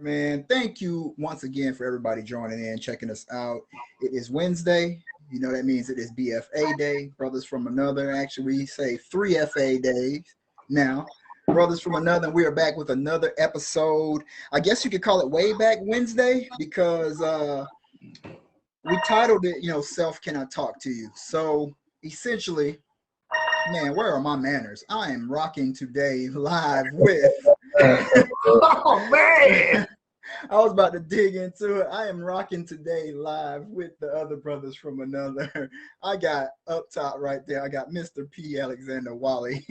man. Thank you once again for everybody joining in, checking us out. It is Wednesday. You know that means it is BFA Day, Brothers from Another. Actually, we say 3FA days now. Brothers from Another, we are back with another episode. I guess you could call it Way Back Wednesday because we titled it, Self Cannot Talk to You. So essentially, man, where are my manners? I am rocking today live with. Oh man! I was about to dig into it. I am rocking today live with the other Brothers from Another. I got up top right there, I got Mr. P. Alexander Wally.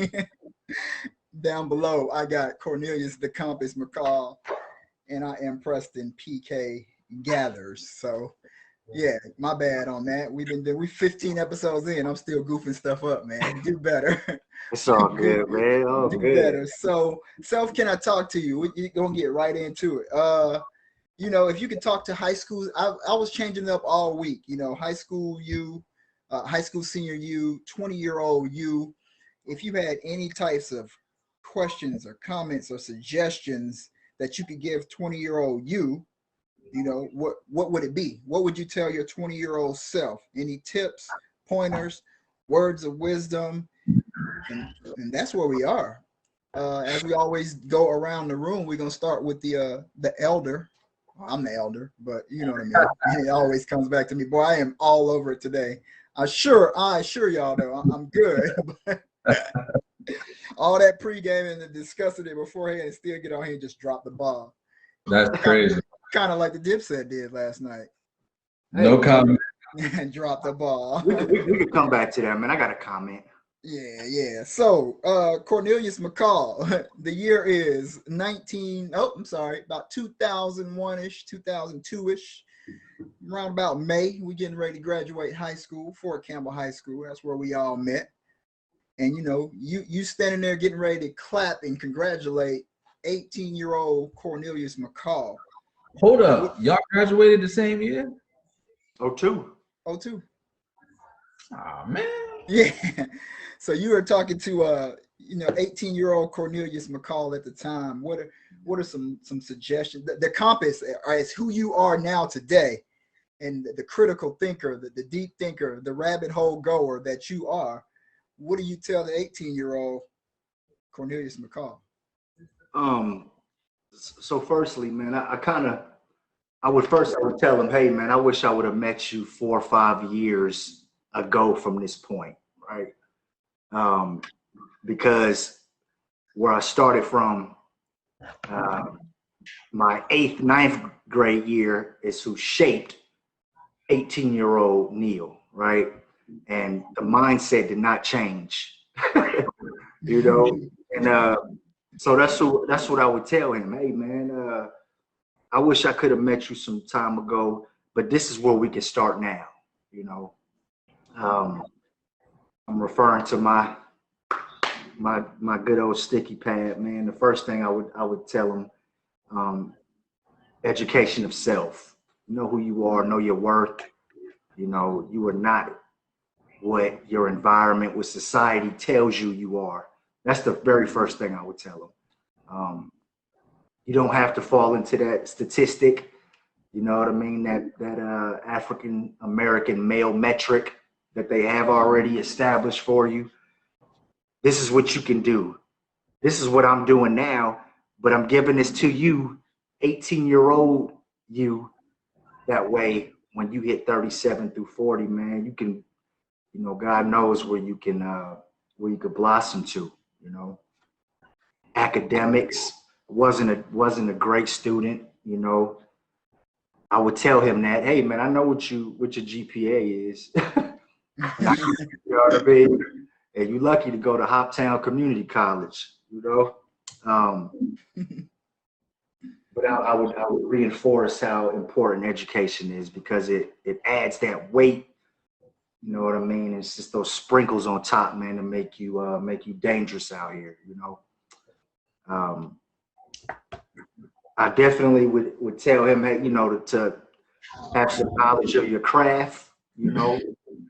Down below, I got Cornelius the Compass McCall, and I am Preston PK Gathers. So, yeah, my bad on that. We 15 episodes in. I'm still goofing stuff up, man. Do better. It's all good, man. Oh, Do good. better. So, Self, can I talk to you? We're gonna get right into it. If you could talk to high school, I was changing it up all week. High school you, high school senior you, 20-year-old you. If you had any types of questions or comments or suggestions that you could give 20-year-old you, what would it be? What would you tell your 20-year-old self? Any tips, pointers, words of wisdom? And that's where we are. As we always go around the room, we're gonna start with the elder. Well, I'm the elder, but you know what I mean. It always comes back to me. Boy, I am all over it today. I assure y'all though, I'm good. All that pre-gaming and discussing it beforehand and still get on here and just drop the ball. That's crazy. Kind of like the Dipset did last night. No comment. And drop the ball. We could come back to that, man. I got a comment. Yeah. So, Cornelius McCall, the year is about 2001-ish, 2002-ish. Around about May, we're getting ready to graduate high school, Fort Campbell High School. That's where we all met. And, you standing there getting ready to clap and congratulate 18-year-old Cornelius McCall. Hold up. Y'all graduated the same year? 02. 02. Oh, man. Yeah. So you were talking to 18-year-old Cornelius McCall at the time. What are some suggestions? The compass is who you are now today, and the critical thinker, the deep thinker, the rabbit hole goer that you are. What do you tell the 18-year-old Cornelius McCall? So firstly, man, I would tell him, hey man, I wish I would have met you 4 or 5 years ago from this point, right? Because where I started from, my 8th, 9th grade year is who shaped 18-year-old Neil, right? And the mindset did not change, and so that's what I would tell him. Hey man, I wish I could have met you some time ago, but this is where we can start now. I'm referring to my good old sticky pad, man. The first thing I would tell him, education of self. Know who you are, know your worth. You are not what your environment, what society tells you are. That's the very first thing I would tell them. You don't have to fall into that statistic, you know what I mean, that African American male metric that they have already established for you. This is what you can do. This is what I'm doing now, but I'm giving this to you, 18-year-old you. That way, when you hit 37 through 40, man, you can, God knows where you can blossom to. Academics, wasn't a great student. I would tell him that, hey man, I know what your GPA is. You know what I mean? And you're lucky to go to Hoptown Community College. But I would reinforce how important education is, because it adds that weight. You know what I mean? It's just those sprinkles on top, man, to make you dangerous out here. I definitely would tell him, hey, to have some knowledge of your craft.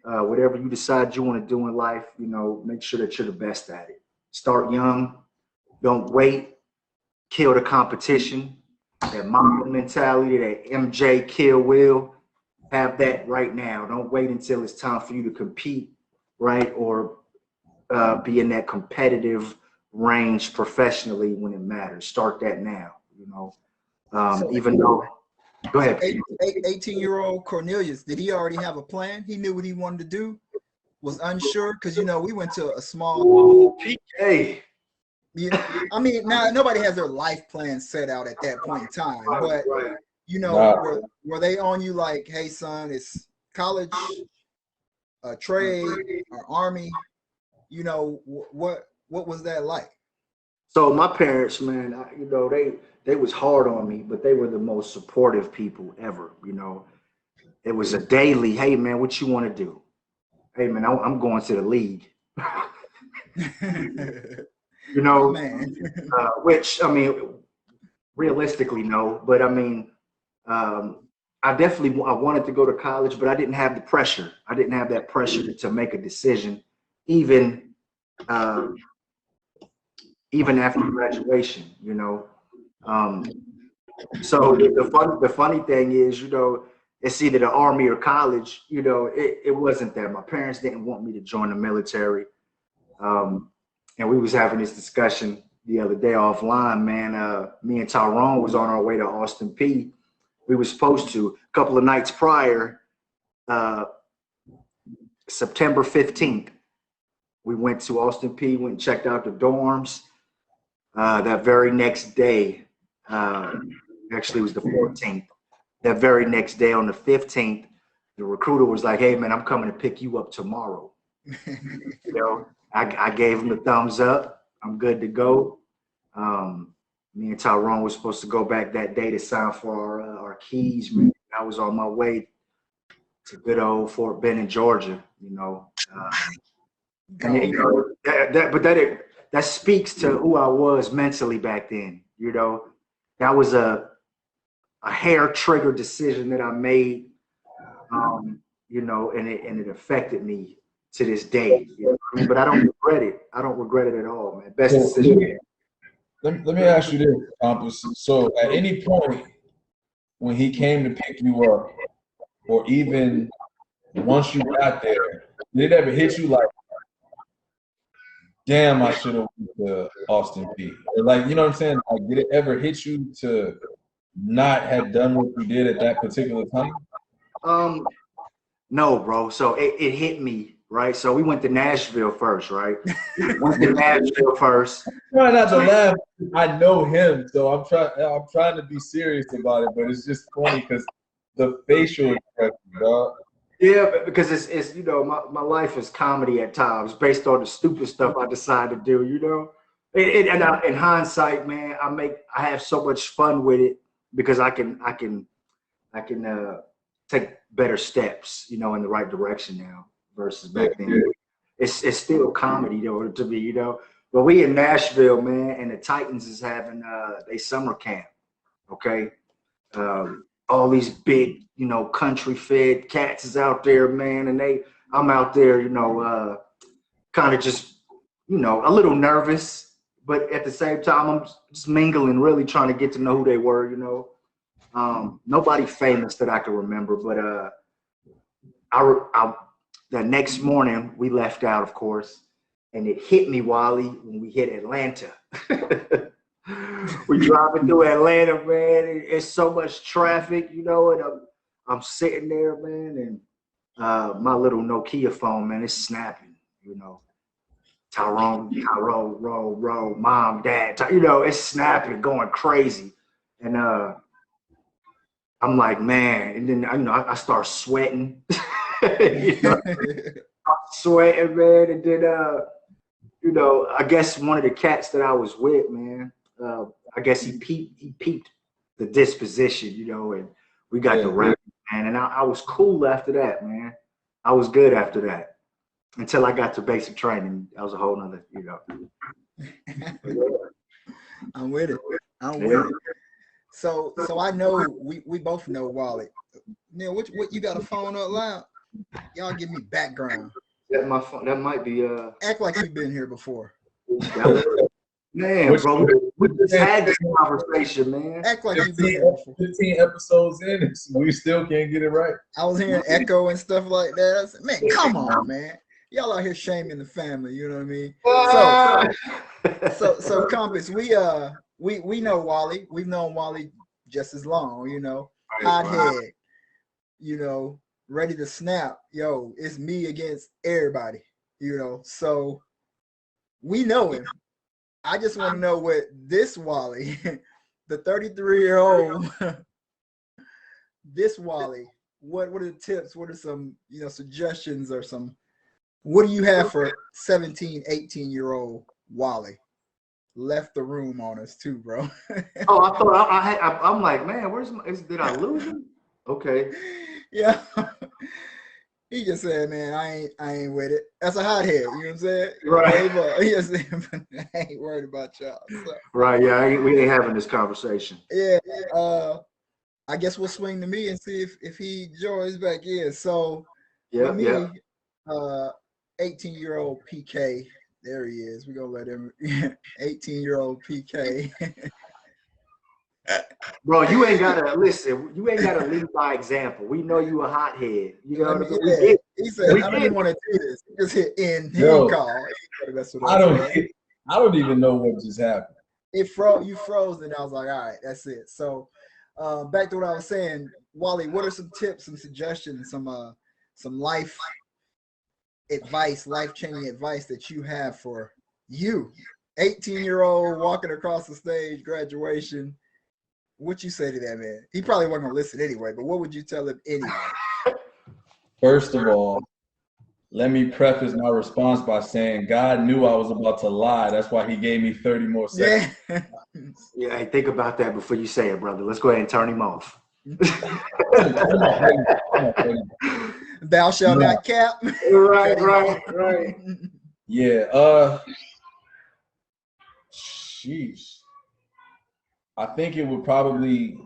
Whatever you decide you want to do in life, make sure that you're the best at it. Start young. Don't wait. Kill the competition. that Mamba mentality, that MJ Kill Will. Have that right now. Don't wait until it's time for you to compete, right? Or be in that competitive range professionally when it matters. Start that now, you know. So, Even though, go so ahead. 18-year-old Cornelius, did he already have a plan? He knew what he wanted to do, was unsure, because, you know, we went to a small, Ooh, PK. you know, I mean, now nobody has their life plan set out at that point in time, but, Right. you know, Nah. were they on you like, hey, son, it's college, trade, or army? You know, what was that like? So my parents, man, you know, they was hard on me, but they were the most supportive people ever. You know, it was a daily, hey man, what you want to do? Hey man, I'm going to the league. You My know, man. which I mean, realistically, no. But I mean, I definitely I wanted to go to college, but I didn't have the pressure. I didn't have that pressure to make a decision, even uh, even after graduation. You know, um, so the funny thing is, you know, it's either the army or college. You know, it wasn't that. My parents didn't want me to join the military. Um, and we was having this discussion the other day offline, man. Me and Tyrone was on our way to Austin P. We were supposed to a couple of nights prior, uh, September 15th. We went to Austin P. Went and checked out the dorms. That very next day, actually it was the 14th. That very next day on the 15th, the recruiter was like, "Hey man, I'm coming to pick you up tomorrow." You know, I gave him the thumbs up. I'm good to go. Me and Tyrone was supposed to go back that day to sign for our keys. Man, I was on my way to good old Fort Benning, Georgia. You know, and you know that speaks to who I was mentally back then. You know, that was a hair trigger decision that I made. You know, and it affected me to this day. You know what I mean? But I don't regret it. I don't regret it at all, man. Best So decision. let me ask you this, Compass. So at any point when he came to pick you up, or even once you got there, did it ever hit you like, damn, I should have went to Austin P? Or like, you know what I'm saying? Like, did it ever hit you to not have done what you did at that particular time? No, bro. So it hit me, right? So we went to Nashville first, right? Went to Nashville first. Try not to laugh. I know him, so I'm trying to be serious about it, but it's just funny because the facial expression, dog. Yeah, because it's you know my life is comedy at times based on the stupid stuff I decide to do. You know, in hindsight, man, I have so much fun with it because I can take better steps, you know, in the right direction now versus back then. It's still comedy though to me, you know. But we in Nashville, man, and the Titans is having they summer camp. Okay, all these big, you know, country fed cats is out there, man, and I'm out there, you know, kind of just, you know, a little nervous, but at the same time, I'm just mingling, really trying to get to know who they were, you know. Nobody famous that I can remember, but I the next morning we left out, of course, and it hit me, Wally, when we hit Atlanta. We driving through Atlanta, man. It's so much traffic, you know, and I'm sitting there, man, and my little Nokia phone, man, it's snapping, you know. Tyrone, roll, mom, dad, you know, it's snapping, going crazy, and I'm like, man, and then you know I start sweating, you know, I'm sweating, man, and then you know, I guess one of the cats that I was with, man, I guess he peeped the disposition, you know, and we got the rap, man, and I was cool after that, man. I was good after that until I got to basic training. That was a whole nother, you know. I'm with it. I'm with it. So I know we both know Wally. Neil, what you got a phone up loud? Y'all give me background. That my phone. That might be Act like you've been here before. Man, Which- bro, we just had this conversation, man. Act like you've been here before. 15 episodes in, we still can't get it right. I was hearing echo and stuff like that. I said, man, come on, man. Y'all out here shaming the family, you know what I mean? So Compass, we know Wally. We've known Wally just as long, you know. Hothead, you know, ready to snap. Yo, it's me against everybody, you know. So we know him. I just want to know what this Wally, the 33-year-old, this Wally, what are the tips? What are some, you know, suggestions or some, what do you have for 17, 18-year-old Wally? Left the room on us too, bro. Oh, I thought I'm like, man, did I lose him? Okay. Yeah. He just said, man, I ain't with it. That's a hothead, you know what I'm saying? Right. He just said, I ain't worried about y'all. So, Right, yeah, we ain't having this conversation. yeah. I guess we'll swing to me and see if he joins back in. So Yeah, with me, yeah. 18-year-old PK, there he is. We're gonna let him 18-year-old PK. Bro, you ain't gotta listen. You ain't gotta lead by example. We know you a hothead. You know what I mean? Yeah. He said, I don't even want to do this. He just hit in. He Yo, didn't call. I don't even know what just happened. You froze, and I was like, all right, that's it. So back to what I was saying, Wally, what are some tips, some suggestions, some life advice, life-changing advice that you have for you, 18-year-old walking across the stage, graduation? What you say to that man? He probably wasn't gonna listen anyway, but what would you tell him anyway? First of all, let me preface my response by saying God knew I was about to lie. That's why he gave me 30 more seconds. Yeah. Yeah, hey, think about that before you say it, brother. Let's go ahead and turn him off. Thou shalt not cap. Right. Yeah, sheesh. I think it would have probably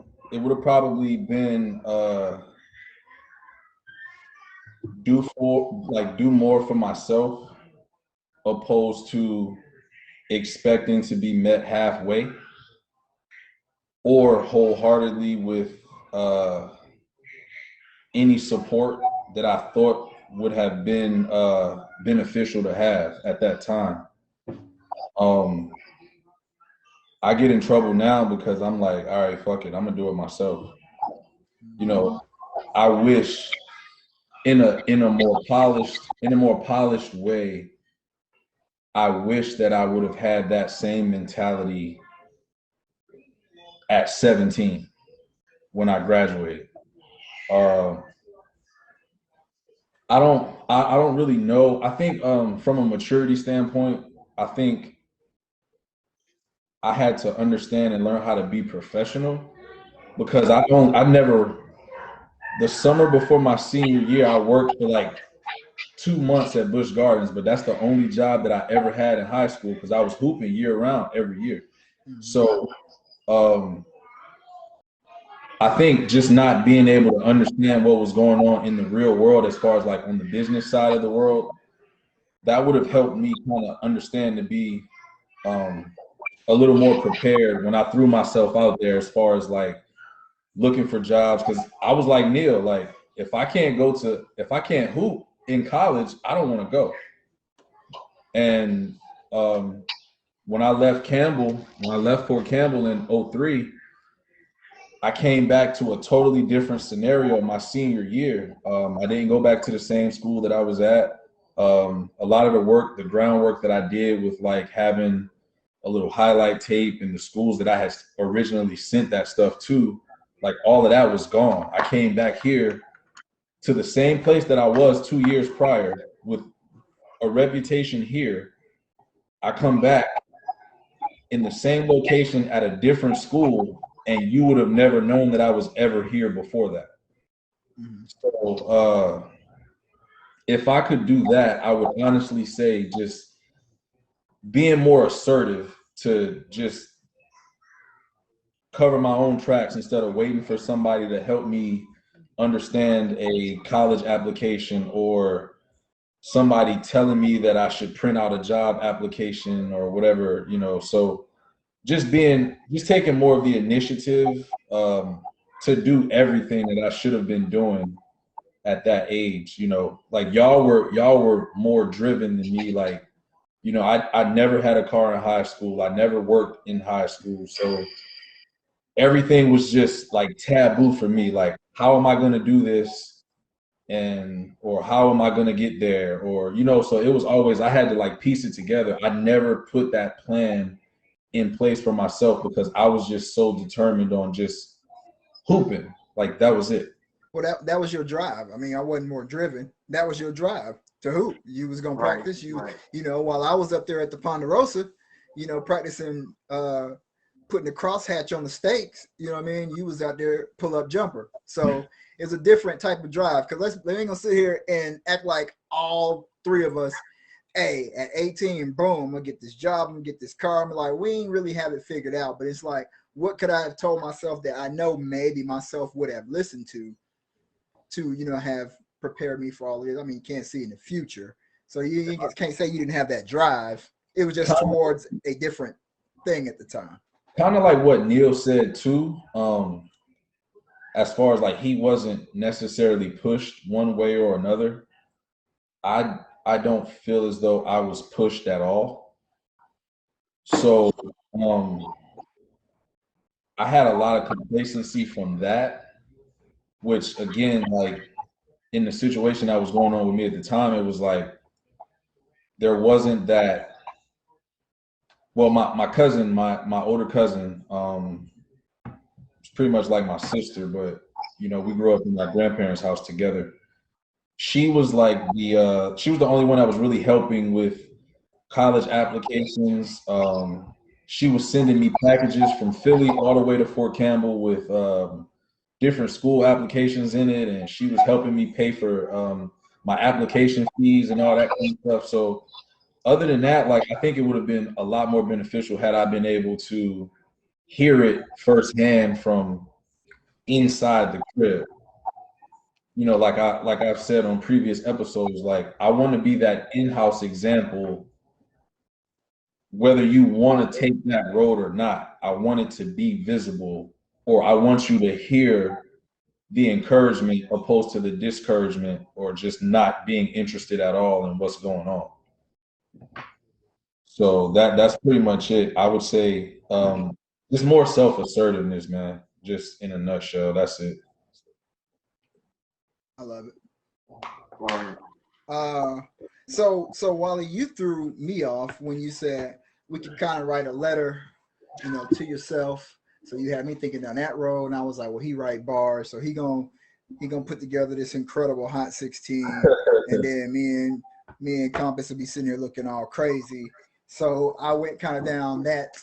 been do more for myself opposed to expecting to be met halfway or wholeheartedly with any support that I thought would have been beneficial to have at that time. I get in trouble now because I'm like, all right, fuck it, I'm gonna do it myself. You know, I wish in a more polished way, I wish that I would have had that same mentality at 17 when I graduated. I don't really know. I think from a maturity standpoint, I think I had to understand and learn how to be professional because the summer before my senior year, I worked for like 2 months at Busch Gardens, but that's the only job that I ever had in high school because I was hooping year round every year. So I think just not being able to understand what was going on in the real world as far as like on the business side of the world, that would have helped me kind of understand to be a little more prepared when I threw myself out there as far as like looking for jobs. Because I was like Neil, like if I can't hoop in college, I don't want to go. And when I left Fort Campbell in 2003, I came back to a totally different scenario my senior year. I didn't go back to the same school that I was at. A lot of the groundwork that I did with like having a little highlight tape in the schools that I had originally sent that stuff to, like all of that was gone. I came back here to the same place that I was 2 years prior with a reputation here. I come back in the same location at a different school, and you would have never known that I was ever here before that. So if I could do that, I would honestly say just being more assertive to just cover my own tracks instead of waiting for somebody to help me understand a college application or somebody telling me that I should print out a job application or whatever, you know. So just taking more of the initiative to do everything that I should have been doing at that age, you know. Like y'all were more driven than me. Like, you know, I never had a car in high school. I never worked in high school. So everything was just like taboo for me. Like, how am I going to do this? And, or how am I going to get there? Or, you know, so it was always, I had to like piece it together. I never put that plan in place for myself because I was just so determined on just hooping. Like, that was it. Well, that was your drive. I mean, I wasn't more driven. That was your drive to hoop. You was gonna practice. You know, while I was up there at the Ponderosa, you know, practicing putting the crosshatch on the stakes. You know what I mean? You was out there pull up jumper. So it's a different type of drive. Because we ain't gonna sit here and act like all three of us. Hey, at 18, boom, I'm gonna get this job. I'm gonna get this car. I'm like, we ain't really have it figured out. But it's like, what could I have told myself that I know maybe myself would have listened to, you know, have prepared me for all this. I mean, you can't see in the future. So you can't say you didn't have that drive. It was just towards a different thing at the time. Kind of like what Neil said too. As far as like he wasn't necessarily pushed one way or another. I don't feel as though I was pushed at all. So I had a lot of complacency from that, which again, like in the situation that was going on with me at the time, it was like there wasn't that. Well, my cousin, my older cousin, it's pretty much like my sister, but you know, we grew up in my grandparents' house together. She was like she was the only one that was really helping with college applications. She was sending me packages from Philly all the way to Fort Campbell with different school applications in it, and she was helping me pay for my application fees and all that kind of stuff. So other than that, like I think it would have been a lot more beneficial had I been able to hear it firsthand from inside the crib. You know, like I've said on previous episodes, like I want to be that in-house example, whether you want to take that road or not. I want it to be visible, or I want you to hear the encouragement opposed to the discouragement or just not being interested at all in what's going on. So that's pretty much it. I would say just more self-assertiveness, man. Just in a nutshell, that's it. I love it. So Wally, you threw me off when you said we could kind of write a letter, you know, to yourself. So you had me thinking down that road, and I was like, well, he write bars, so he gonna put together this incredible Hot 16, and then me and Compass will be sitting here looking all crazy. So I went kind of down that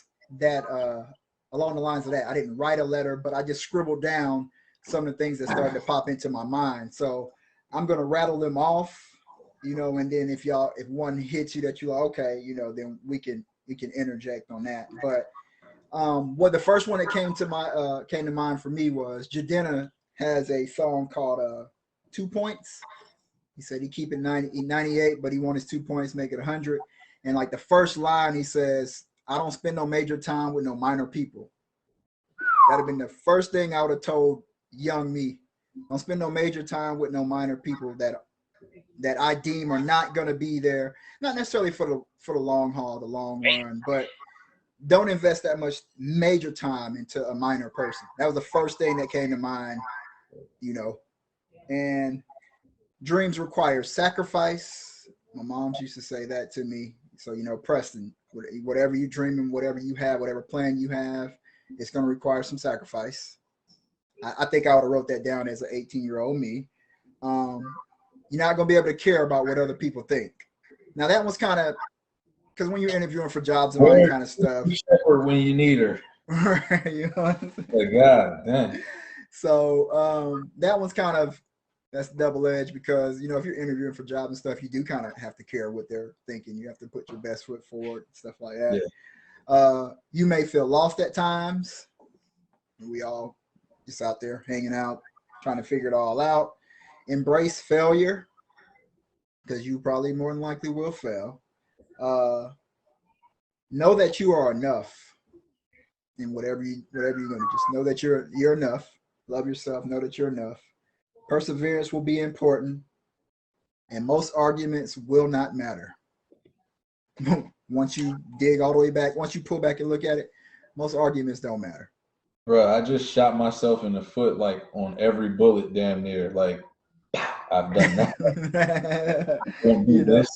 along the lines of that. I didn't write a letter, but I just scribbled down some of the things that started to pop into my mind. So I'm gonna rattle them off, you know, and then if one hits you that you're like, okay, you know, then we can interject on that. But well, the first one that came to mind for me was Jadena has a song called 2 Points. He said he keep it 98, but he wants his 2 points, make it 100. And like the first line, he says, I don't spend no major time with no minor people. That'd have been the first thing I would have told young me. Don't spend no major time with no minor people that I deem are not going to be there, not necessarily for the long haul, the long run, but don't invest that much major time into a minor person. That was the first thing that came to mind, you know. And dreams require sacrifice. My mom used to say that to me. So, you know, Preston, whatever you dream and whatever you have, whatever plan you have, it's going to require some sacrifice. I think I would have wrote that down as an 18-year-old me. You're not going to be able to care about what other people think. Now, that was kind of, because when you're interviewing for jobs and all that kind of stuff. When you need her. You know like, God damn. So that one's kind of, that's double-edged because, you know, if you're interviewing for jobs and stuff, you do kind of have to care what they're thinking. You have to put your best foot forward, stuff like that. Yeah. You may feel lost at times. We all just out there hanging out, trying to figure it all out. Embrace failure. because you probably more than likely will fail. Know that you are enough in whatever you're gonna do. Just know that you're enough. Love yourself. Know that you're enough. Perseverance will be important, and most arguments will not matter. Once you dig all the way back, once you pull back and look at it, most arguments don't matter. Bro, I just shot myself in the foot like on every bullet, damn near. Like I've done that. Don't do this.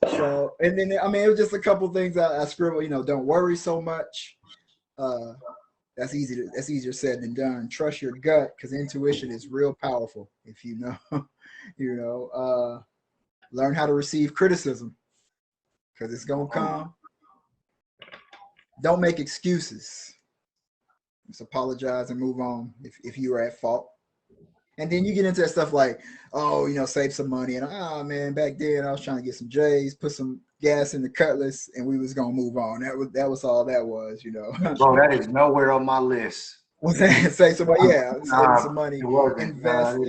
So, and then I mean, it was just a couple things I scribbled. Don't worry so much. That's easier said than done. Trust your gut, because intuition is real powerful. If you know, learn how to receive criticism, because it's gonna come. Don't make excuses. Just apologize and move on if you are at fault. And then you get into that stuff like, oh, save some money. And man, back then I was trying to get some J's, put some gas in the Cutlass, and we was gonna move on. That was all that was. Bro, that is nowhere on my list. Save some money, save some money, invest.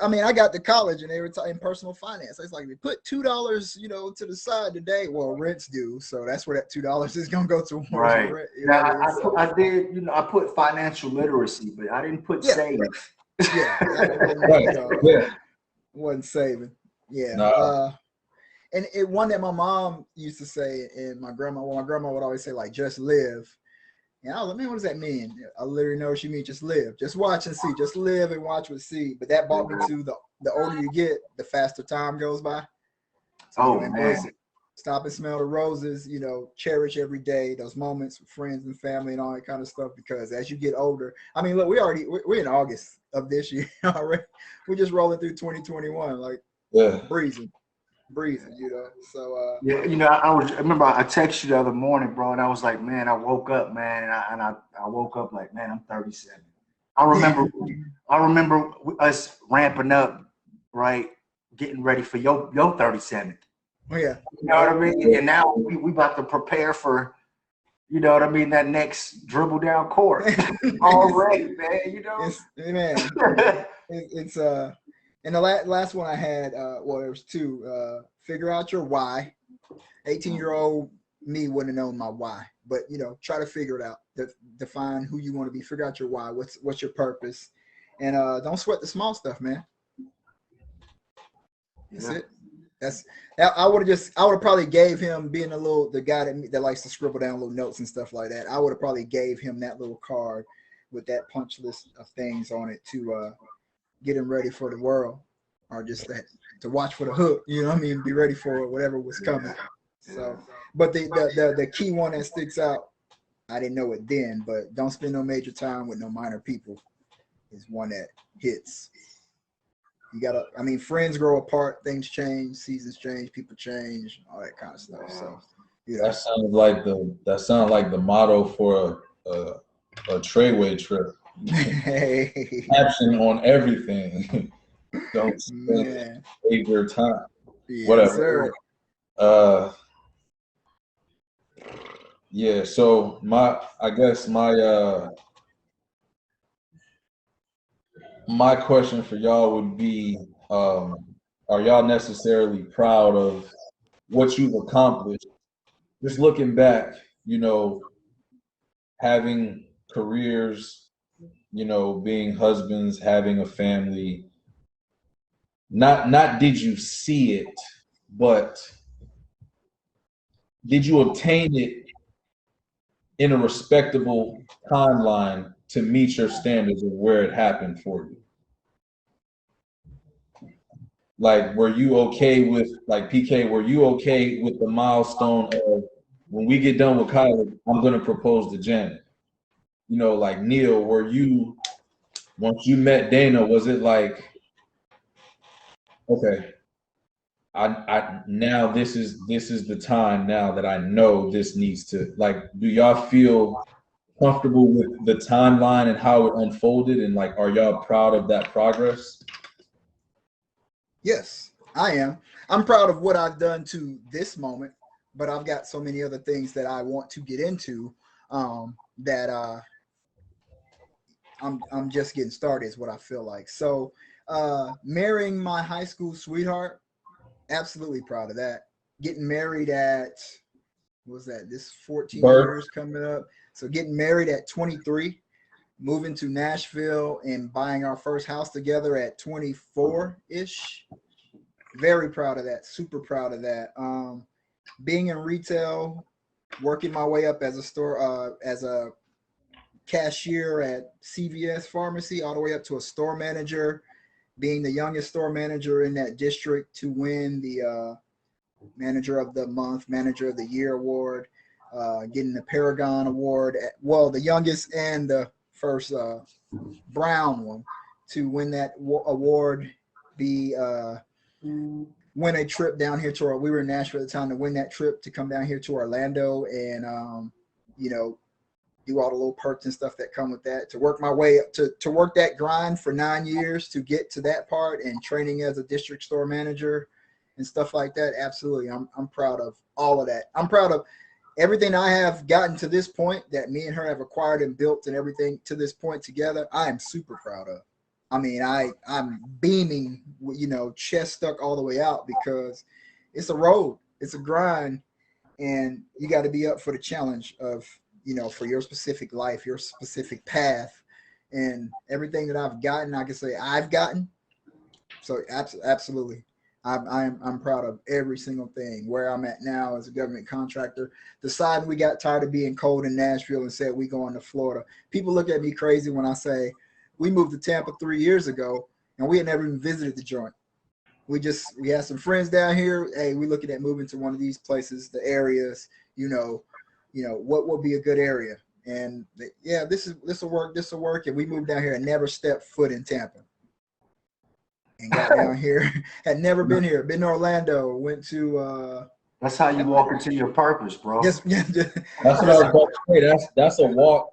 I mean, I got to college and they were talking personal finance. It's like, they put $2, to the side today. Well, rent's due, so that's where that $2 is gonna go to. Right. Rent, I did. I put financial literacy, but I didn't put save. Yeah, wasn't saving. Yeah. Nah. And one that my mom used to say, and my grandma would always say, like, just live. And I was like, man, what does that mean? I literally know she means just live, just watch and see, just live and watch and see. But that brought me to the older you get, the faster time goes by. So, embrace it. Stop and smell the roses, cherish every day, those moments with friends and family and all that kind of stuff. Because as you get older, I mean, look, we're in August of this year already. We're just rolling through 2021, like breezing. So I remember I texted you the other morning, bro, and I was like, man, I woke up, man, and I woke up like, man, I'm 37. I remember us ramping up, right, getting ready for your 37th. Oh yeah, you know what I mean. And now we about to prepare for, that next dribble down court already, man. It's and the last one I had, well, there was two. Figure out your why. 18-year-old me wouldn't have known my why, but try to figure it out. Define who you want to be. Figure out your why. What's your purpose, and don't sweat the small stuff, man. That's it. I would have probably gave him, being the guy that likes to scribble down little notes and stuff like that. I would have probably gave him that little card with that punch list of things on it to get him ready for the world, or just to watch for the hook. You know what I mean? Be ready for whatever was coming. So, but the key one that sticks out, I didn't know it then, but don't spend no major time with no minor people, is one that hits. You gotta, friends grow apart, things change, seasons change, people change, all that kind of stuff. So, that sounds like the motto for a Treyway trip. Hey. Action on everything. Don't save your time. Yes, whatever. Sir. Yeah. So my question for y'all would be, are y'all necessarily proud of what you've accomplished? Just looking back, having careers, being husbands, having a family. Not did you see it, but did you obtain it in a respectable timeline to meet your standards of where it happened for you? Like, were you okay with, like, PK, were you okay with the milestone of, when we get done with college, I'm going to propose to Janet? Like, Neil, were you, once you met Dana, was it like, okay, I now this is the time now that I know this needs to, like, do y'all feel comfortable with the timeline and how it unfolded, and like, are y'all proud of that progress? Yes, I am. I'm proud of what I've done to this moment, but I've got so many other things that I want to get into that I'm just getting started is what I feel like. So marrying my high school sweetheart absolutely proud of that. Getting married at, what was that? This 14 Birth. years coming up. So getting married at 23, moving to Nashville and buying our first house together at 24-ish. Very proud of that. Super proud of that. Being in retail, working my way up as a cashier at CVS Pharmacy, all the way up to a store manager, being the youngest store manager in that district to win the Manager of the Month, Manager of the Year award, getting the Paragon Award, the youngest and the first brown one to win that award, win a trip down here to we were in Nashville at the time, to win that trip to come down here to Orlando and, do all the little perks and stuff that come with that, to work my way up to work that grind for 9 years to get to that part, and training as a district store manager and stuff like that. Absolutely. I'm proud of all of that. I'm proud of everything I have gotten to this point that me and her have acquired and built and everything to this point together. I am super proud of. I mean, I'm beaming, chest stuck all the way out, because it's a road, it's a grind, and you got to be up for the challenge of, for your specific life, your specific path, and everything that I've gotten, I can say I've gotten. So absolutely. I'm proud of every single thing. Where I'm at now as a government contractor, deciding we got tired of being cold in Nashville and said we going to Florida. People look at me crazy when I say we moved to Tampa 3 years ago and we had never even visited the joint. We had some friends down here. Hey, we looking at moving to one of these places, the areas, what would be a good area. And this will work. And we moved down here and never stepped foot in Tampa. And got down here, had never been here, been to Orlando, went to that's how you walk into your purpose, bro. Yes, that's what I was about to say.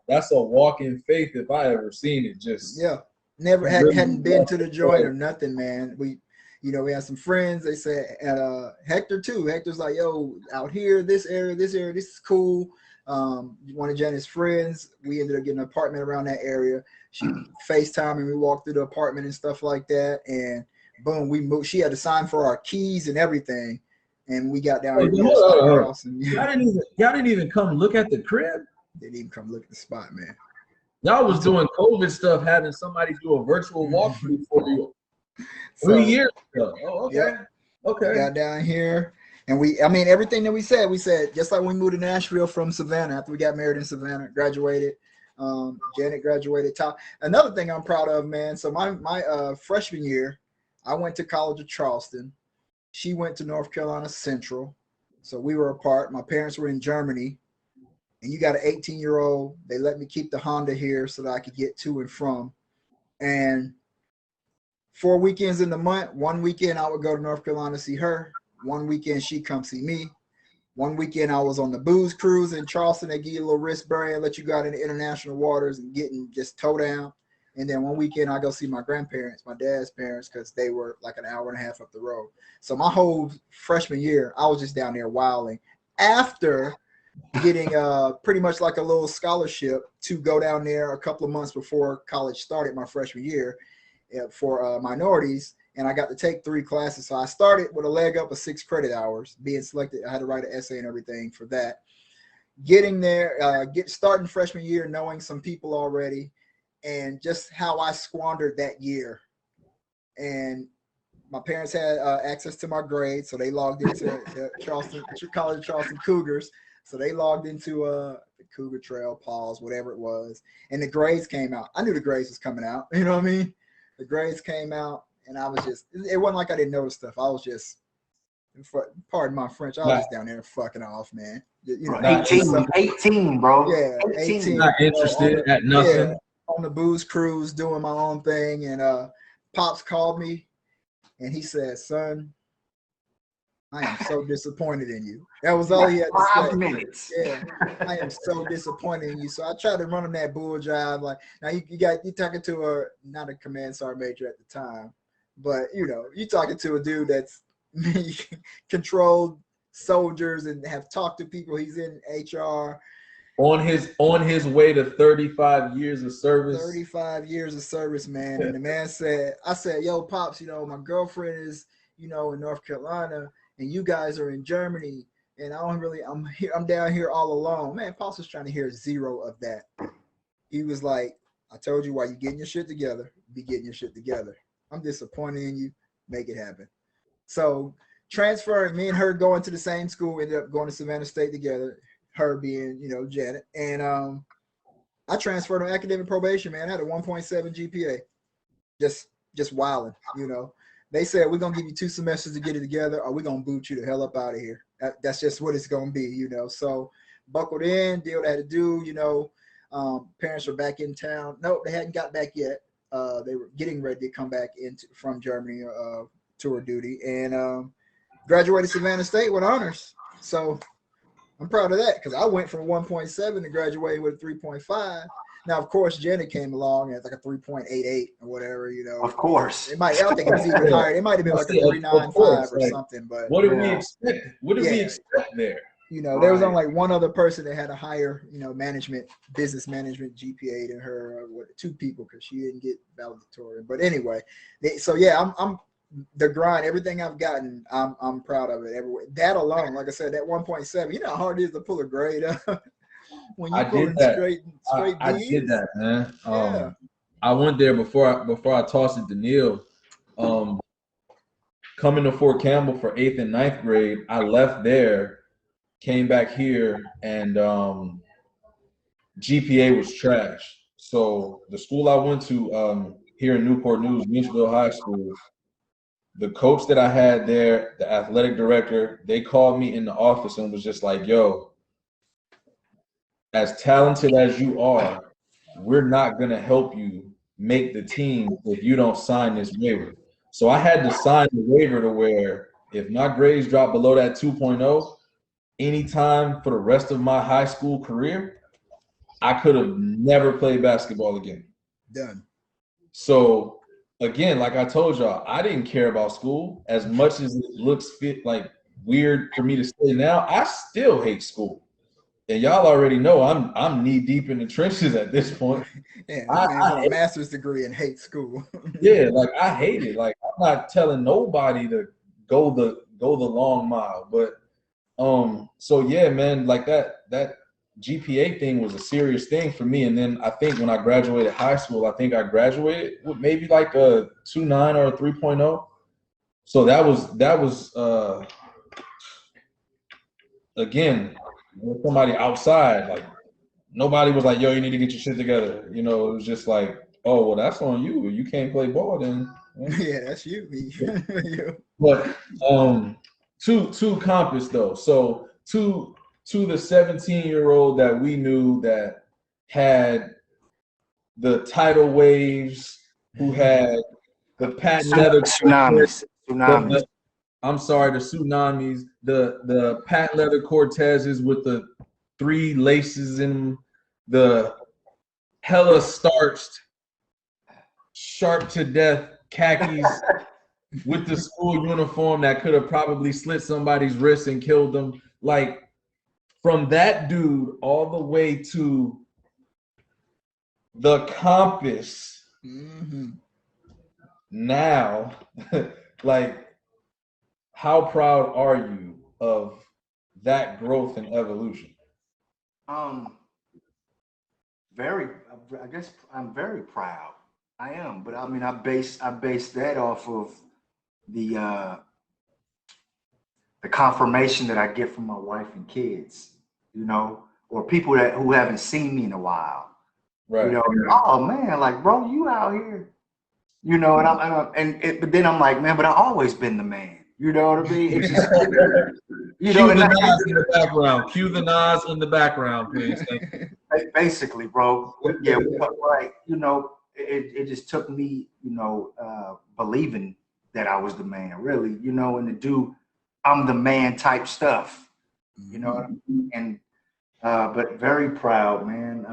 That's a walk in faith if I ever seen it. Just never hadn't been to the joint or nothing, man. We had some friends. They said Hector too. Hector's like, yo, out here, this area, this is cool. One of Janet's friends, we ended up getting an apartment around that area. She FaceTime and we walked through the apartment and stuff like that. And boom, we moved. She had to sign for our keys and everything. And we got down here. Y'all didn't even come look at the crib? Didn't even come look at the spot, man. Y'all was doing COVID stuff, having somebody do a virtual walkthrough for you 3 years ago. Oh, okay. Yep. Okay. We got down here. And everything that we said, just like when we moved to Nashville from Savannah after we got married in Savannah, graduated. Janet graduated top. Another thing I'm proud of, man. So my freshman year, I went to College of Charleston. She went to North Carolina Central. So we were apart. My parents were in Germany. And you got an 18-year-old. They let me keep the Honda here so that I could get to and from. And 4 weekends in the month, one weekend I would go to North Carolina to see her. One weekend she'd come see me. One weekend I was on the booze cruise in Charleston. They give you a little wristband, let you go out into international waters and getting just toe down. And then one weekend I go see my grandparents, my dad's parents, because they were like an hour and a half up the road. So my whole freshman year, I was just down there wilding. After getting pretty much like a little scholarship to go down there a couple of months before college started, my freshman year, for minorities. And I got to take 3 classes. So I started with a leg up of 6 credit hours, being selected. I had to write an essay and everything for that. Getting there, starting freshman year, knowing some people already, and just how I squandered that year. And my parents had access to my grades, so they logged into College of Charleston Cougars. So they logged into the Cougar Trail, Pause, whatever it was. And the grades came out. I knew the grades was coming out. You know what I mean? The grades came out. And I was it wasn't like I didn't know the stuff. I was just, pardon my French, I was just down there fucking off, man. 18, bro. Yeah, 18. Not interested at nothing. Yeah, on the booze cruise, doing my own thing. And Pops called me and he said, son, I am so disappointed in you. That was all he had to say. 5 minutes. Yeah, I am so disappointed in you. So I tried to run him that bull jive. Like, now you're talking to not a command sergeant major at the time. But, you're talking to a dude that's controlled soldiers and have talked to people. He's in HR. On his way to 35 years of service. 35 years of service, man. And the man said, I said, yo, Pops, my girlfriend is, you know, in North Carolina, and you guys are in Germany, and I'm here, I'm down here all alone. Man, Apostle's trying to hear zero of that. He was like, I told you, while you getting your shit together, be getting your shit together. I'm disappointed in you. Make it happen. So transferring, me and her going to the same school, ended up going to Savannah State together. Her being, you know, Janet, and I transferred on academic probation. Man, I had a 1.7 GPA. Just wilding, you know. They said we're gonna give you 2 semesters to get it together, or we're gonna boot you the hell up out of here. That's just what it's gonna be, you know. So buckled in, did what I had to do, you know. Parents were back in town. No, they hadn't got back yet. They were getting ready to come back from Germany, tour duty, and graduated Savannah State with honors. So I'm proud of that, because I went from 1.7 to graduating with a 3.5. Now, of course, Jenny came along at like a 3.88 or whatever, you know. Of course. I don't think it was even higher. It might have been like a 3.95 or something. But what did we expect? What did we expect there? You know, there was only like one other person that had a higher, you know, business management GPA than her, or 2 people, because she didn't get valedictorian. But anyway, so yeah, I'm the grind, everything I've gotten, I'm proud of it. Everywhere. That alone, like I said, that 1.7, you know how hard it is to pull a grade up when you pull straight I did that, man. I went there before I tossed it to Neil. Coming to Fort Campbell for 8th and 9th grade, I left there, came back here, and GPA was trash. So the school I went to here in Newport News, Beachville High School, the coach that I had there, the athletic director, they called me in the office and was just like, yo, as talented as you are, we're not going to help you make the team if you don't sign this waiver. So I had to sign the waiver to where if my grades drop below that 2.0, anytime for the rest of my high school career, I could have never played basketball again. Done. So again, like I told y'all, I didn't care about school as much as it looks like weird for me to say now. I still hate school, and y'all already know I'm knee deep in the trenches at this point. Yeah, I got a master's degree and hate school. Yeah, like I hate it. Like I'm not telling nobody to go the long mile, but so yeah, man, like that GPA thing was a serious thing for me. And then I think when I graduated high school, I think I graduated with maybe like a 2.9 or a 3.0. So that was again, somebody outside, like nobody was like, yo, you need to get your shit together. You know, it was just like, oh, well, that's on you. You can't play ball then. Yeah, that's you. But to Compass though, so to the 17-year-old that we knew that had the tidal waves, who had the patent leather tsunamis. I'm sorry, the tsunamis, the patent leather Cortezes with the 3 laces in them, the hella starched, sharp to death khakis with the school uniform that could have probably slit somebody's wrist and killed them. Like, from that dude all the way to the Compass now, like, how proud are you of that growth and evolution? I guess I'm very proud. I am, but I mean, I base that off of the confirmation that I get from my wife and kids, you know, or people who haven't seen me in a while. Right. You know, oh man, like bro, you out here, you know, but then I'm like, man, but I always been the man. You know what I mean? It's just, you know, Cue the Nas in the background. Cue the Nas in the background, please. Basically, bro. Yeah, right. You know, it just took me, you know, believing that I was the man, really, you know, and to do I'm the man type stuff, you know what I mean? And but very proud, man.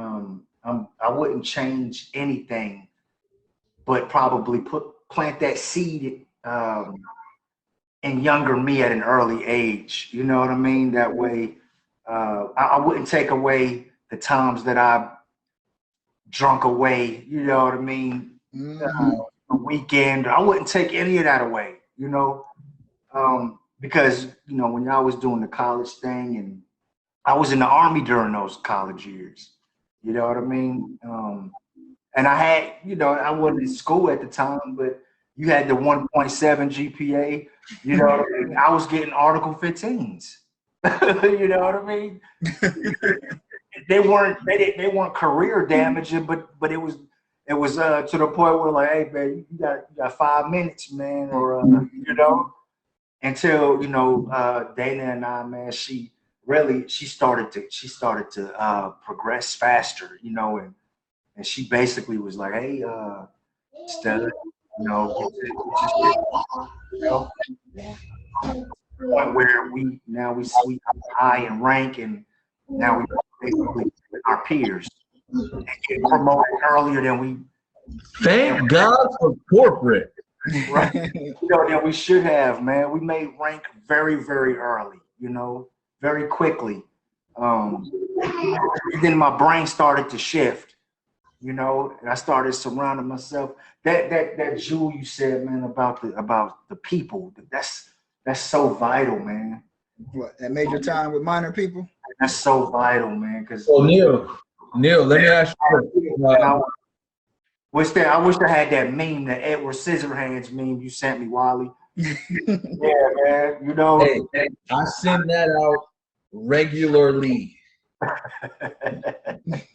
I wouldn't change anything, but probably plant that seed in younger me at an early age. You know what I mean? That way, I wouldn't take away the times that I drunk away. You know what I mean? A weekend. I wouldn't take any of that away. You know, Because when I was doing the college thing, and I was in the Army during those college years. You know what I mean? And I had, I wasn't in school at the time, but you had the 1.7 GPA. You know what I mean? I was getting Article 15s. You know what I mean? They weren't career damaging, but it was to the point where, like, hey man, you got 5 minutes, man, or until Dana and I, man, she started to progress faster, and she basically was like, hey, stud, point where we high in rank, and now we basically our peers and get promoted earlier than we. Thank God for corporate. Right. That we should have, man. We made rank very, very early, very quickly. And then my brain started to shift, and I started surrounding myself. That jewel you said, man, about the people, that's so vital, man. What, that major time with minor people? That's so vital, man. Because Neil, let me ask you. I wish I had that meme, that Edward Scissorhands meme you sent me, Wally. Yeah, man. Hey, I send that out regularly.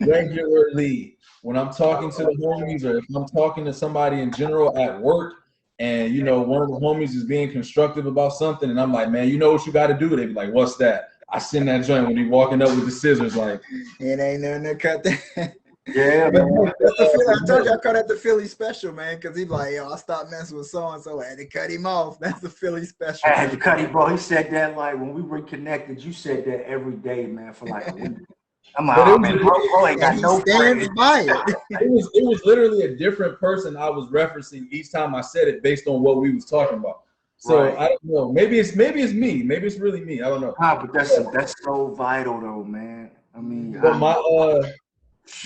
Regularly. When I'm talking to the homies, or if I'm talking to somebody in general at work, and one of the homies is being constructive about something, and I'm like, man, you know what you got to do? They be like, what's that? I send that joint when he walking up with the scissors, like, it ain't nothing to cut that. Yeah, man. That's the Philly. I told you I call that the Philly special, man, because he's like, yo, I stopped messing with so and so. I had to cut him off. That's the Philly special. I had to cut him, bro. He said that, like, when we reconnected. You said that every day, man, for like a week. I'm like, oh man, bro ain't got no stands by it. It was literally a different person I was referencing each time I said it based on what we was talking about. So right. I don't know. Maybe it's me. Maybe it's really me. I don't know. Nah, but that's so vital though, man. I mean, but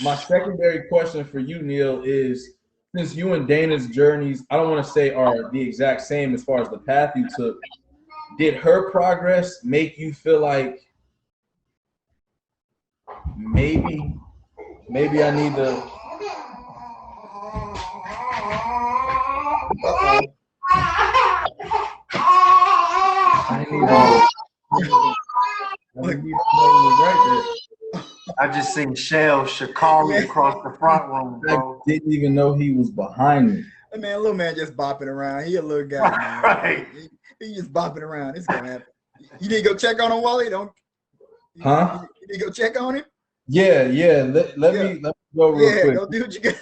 my secondary question for you, Neil, is, since you and Dana's journeys, I don't want to say are the exact same as far as the path you took, did her progress make you feel like maybe I need to? I just seen Shakari across the front room, bro. I didn't even know he was behind me. Hey man, little man just bopping around. He a little guy, man. Right. He just bopping around. It's gonna happen. You need to go check on him, Wally? You need to go check on him? Yeah. Let me go real quick. Go do what you got.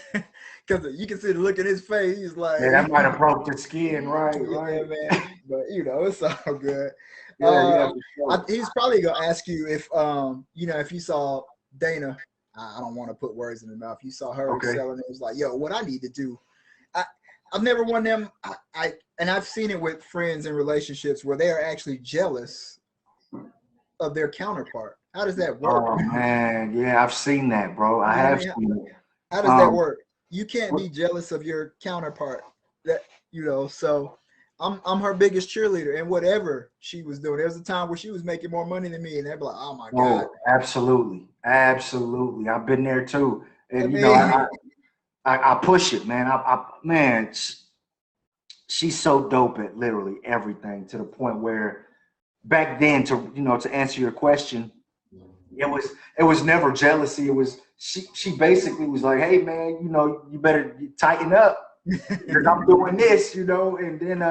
Because you can see the look in his face. He's like, yeah, that might have broke the skin, right? Yeah, man. But it's all good. He's probably gonna ask you if if you saw Dana. I don't want to put words in his mouth. You saw her selling it. It was like, yo, what I need to do. I've never won them. And I've seen it with friends and relationships where they are actually jealous of their counterpart. How does that work? Oh man, yeah, I've seen that, bro. I have seen it. How does that work? You can't be jealous of your counterpart. So I'm her biggest cheerleader, and whatever she was doing. There was a time where she was making more money than me, and they'd be like, "Oh my God!" Absolutely. I've been there too, and I push it, man. Man, she's so dope at literally everything, to the point where back then, to answer your question, it was never jealousy. It was she basically was like, hey man, you better tighten up because I'm doing this, and then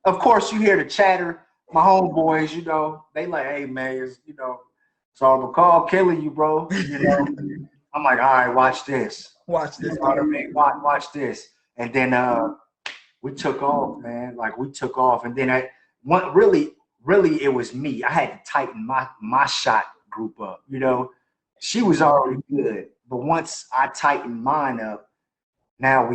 of course you hear the chatter. My homeboys, they like, hey man, so I'm McCall killing you, bro. I'm like, all right, watch this. Watch this. Watch this. And then we took off, man. Like, we took off. And then really, it was me. I had to tighten my shot group up, She was already good. But once I tightened mine up, now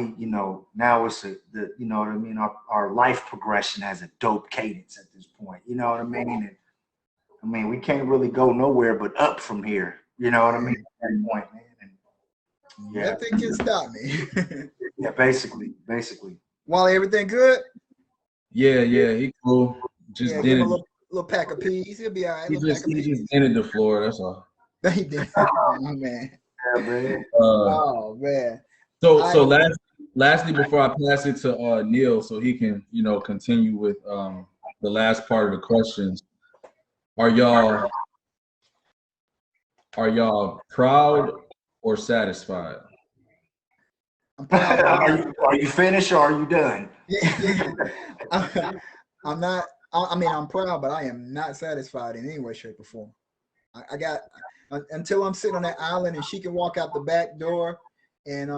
now it's you know what I mean? Our life progression has a dope cadence at this point. You know what I mean? And we can't really go nowhere but up from here. You know what I mean? At that point, man. And, nothing can stop me. Yeah, basically. Wally, everything good? Yeah, he cool. just Yeah, give him dented. a little pack of peas. He'll be all right. He Little pack just of he peas. just dented the floor. That's all. He did. Oh man. Yeah, man. Oh man. So lastly, before I pass it to Neil, so he can continue with the last part of the questions. Are y'all proud or satisfied? I'm proud, but Are you finished or are you done? yeah. I'm not. I mean, I'm proud, but I am not satisfied in any way, shape, or form. I got until I'm sitting on that island and she can walk out the back door and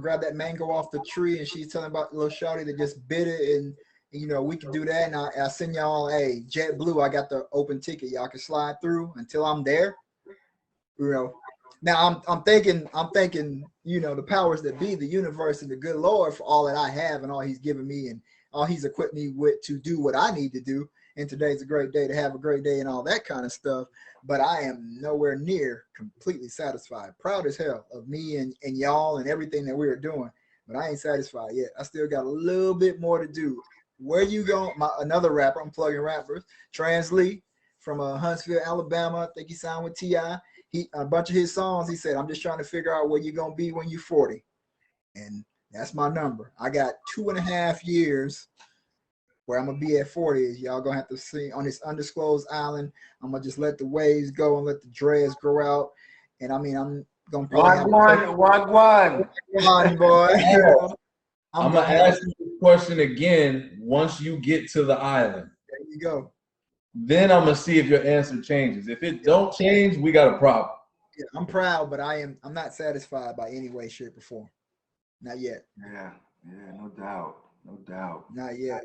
grab that mango off the tree, and she's telling about the little shawty that just bit it, and we can do that, and I send y'all a JetBlue. I got the open ticket, y'all can slide through until I'm there. Now I'm thinking, the powers that be, the universe and the good Lord, for all that I have and all He's given me and all He's equipped me with to do what I need to do. And today's a great day to have a great day and all that kind of stuff. But I am nowhere near completely satisfied. Proud as hell of me and y'all and everything that we are doing. But I ain't satisfied yet. I still got a little bit more to do. Where you going? Another rapper, I'm plugging rappers, Trans Lee from Huntsville, Alabama. I think he signed with T.I. A bunch of his songs, he said, I'm just trying to figure out where you're going to be when you're 40. And that's my number. I got 2.5 years where I'm going to be at 40. Y'all going to have to see on this undisclosed island. I'm going to just let the waves go and let the dreads grow out. And I mean, I'm going to probably Wagwan. Boy. I'm going to ask you the question again once you get to the island. There you go. Then I'm going to see if your answer changes. If it don't change, we got a problem. Yeah, I'm proud, but I'm not satisfied by any way, shape, or form. Not yet. Yeah, no doubt. Not yet.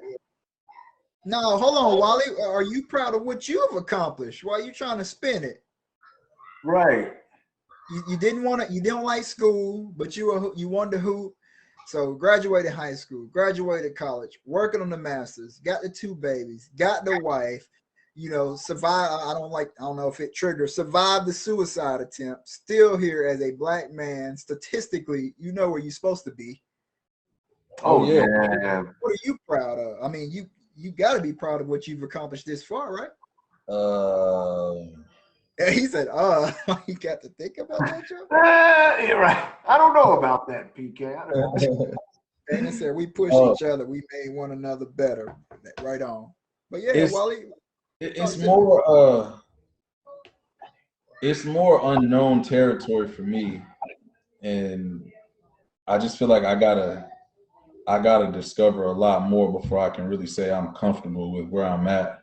No, hold on, Wally. Are you proud of what you've accomplished? Why are you trying to spin it? Right. You didn't want to. You didn't like school, but you wanted to hoop. So graduated high school, graduated college, working on the masters, got the 2 babies, got the wife. Survive. I don't know if it triggers. Survived the suicide attempt. Still here as a black man. Statistically, where you're supposed to be. Oh yeah. What are you proud of? I mean, you got to be proud of what you've accomplished this far, right? And he said, you got to think about that, Joe. Yeah, right. I don't know about that, PK. And he said, we push each other. We made one another better. Right on. But yeah, Wally. It's more unknown territory for me, and I just feel like I gotta discover a lot more before I can really say I'm comfortable with where I'm at.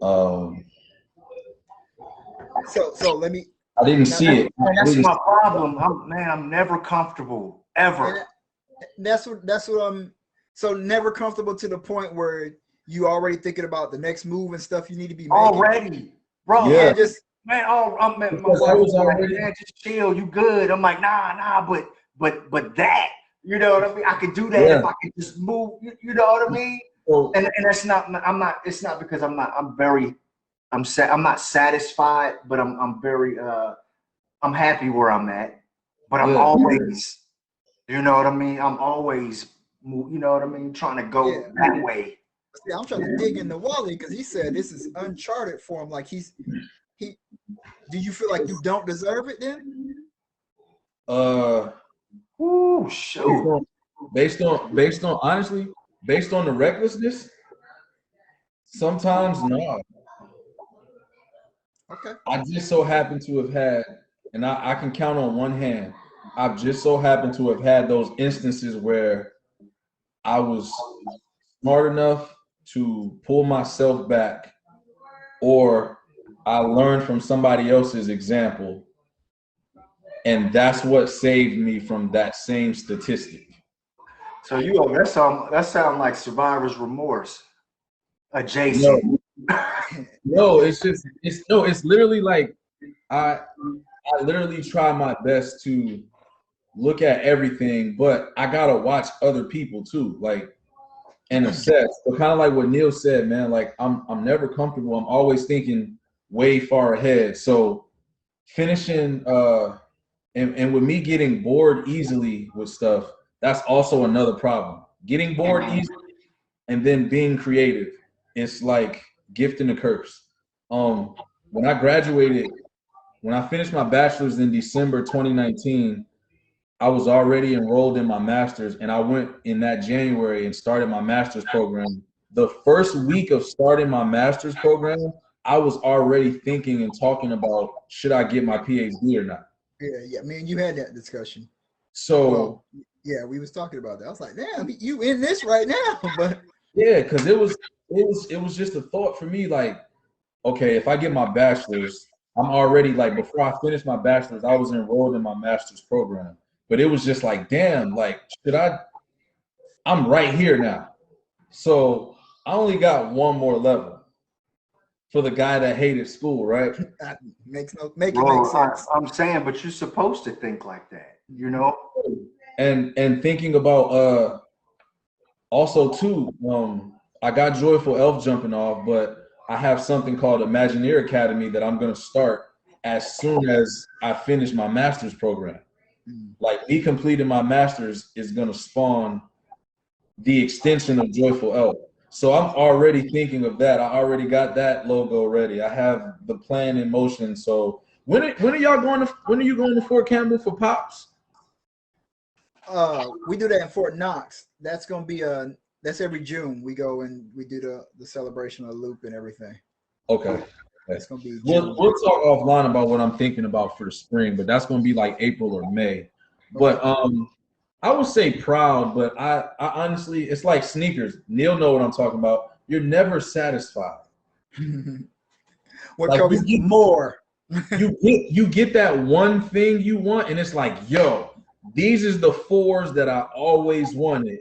So let me. I didn't see it. That's my problem. I'm never comfortable ever. That's what I'm. So never comfortable to the point where you already thinking about the next move and stuff you need to be making. Already, bro. Yeah. Just man. My wife was like, man, just chill. You good? I'm like, nah. But that, you know what I mean? I could do that if I could just move. You know what I mean? And that's not. I'm not. It's not because I'm not. I'm not satisfied, but I'm very. I'm happy where I'm at. But I'm always. You know what I mean? I'm always. You know what I mean? Trying to go that way. See, I'm trying to dig into Wally because he said this is uncharted for him. Like he. Do you feel like you don't deserve it then? Ooh, shoot. Based on honestly, based on the recklessness, sometimes no. Okay. I just so happen to have had, and I can count on one hand. I've just so happened to have had those instances where I was smart enough to pull myself back, or I learned from somebody else's example, and that's what saved me from that same statistic. So that sound like survivor's remorse adjacent. No, it's literally like I literally try my best to look at everything, but I gotta watch other people too, like, and assess. But kind of like what Neil said, man, like I'm never comfortable. I'm always thinking way far ahead. So finishing and with me getting bored easily with stuff, that's also another problem. Getting bored easily and then being creative. It's like gift and a curse. When I graduated, when I finished my bachelor's in December 2019, I was already enrolled in my master's, and I went in that January and started my master's program. The first week of starting my master's program, I was already thinking and talking about, should I get my PhD or not? Yeah. Me and you had that discussion. So Well, yeah, we was talking about that. I was like, damn, you in this right now, but yeah, because it was just a thought for me, like, okay, if I get my bachelor's, I'm already like, before I finished my bachelor's, I was enrolled in my master's program. But it was just like, damn, like, I'm right here now. So I only got one more level for the guy that hated school, right? that make it Bro, make sense. I'm saying, but you're supposed to think like that, you know? And thinking about also too, I got Joyful Elf jumping off, but I have something called Imagineer Academy that I'm gonna start as soon as I finish my master's program. Like, me completing my master's is gonna spawn the extension of Joyful Elf. So I'm already thinking of that. I already got that logo ready. I have the plan in motion. So when are y'all going to? When are you going to Fort Campbell for Pops? We do that in Fort Knox. That's gonna be that's every June. We go and we do the celebration of the loop and everything. Okay. That's gonna be We'll talk offline about what I'm thinking about for the spring, but that's going to be like April or May. But I would say proud, but I honestly, it's like sneakers. Neil know what I'm talking about. You're never satisfied. What Like, comes more? you get that one thing you want, and it's like, yo, these is the fours that I always wanted.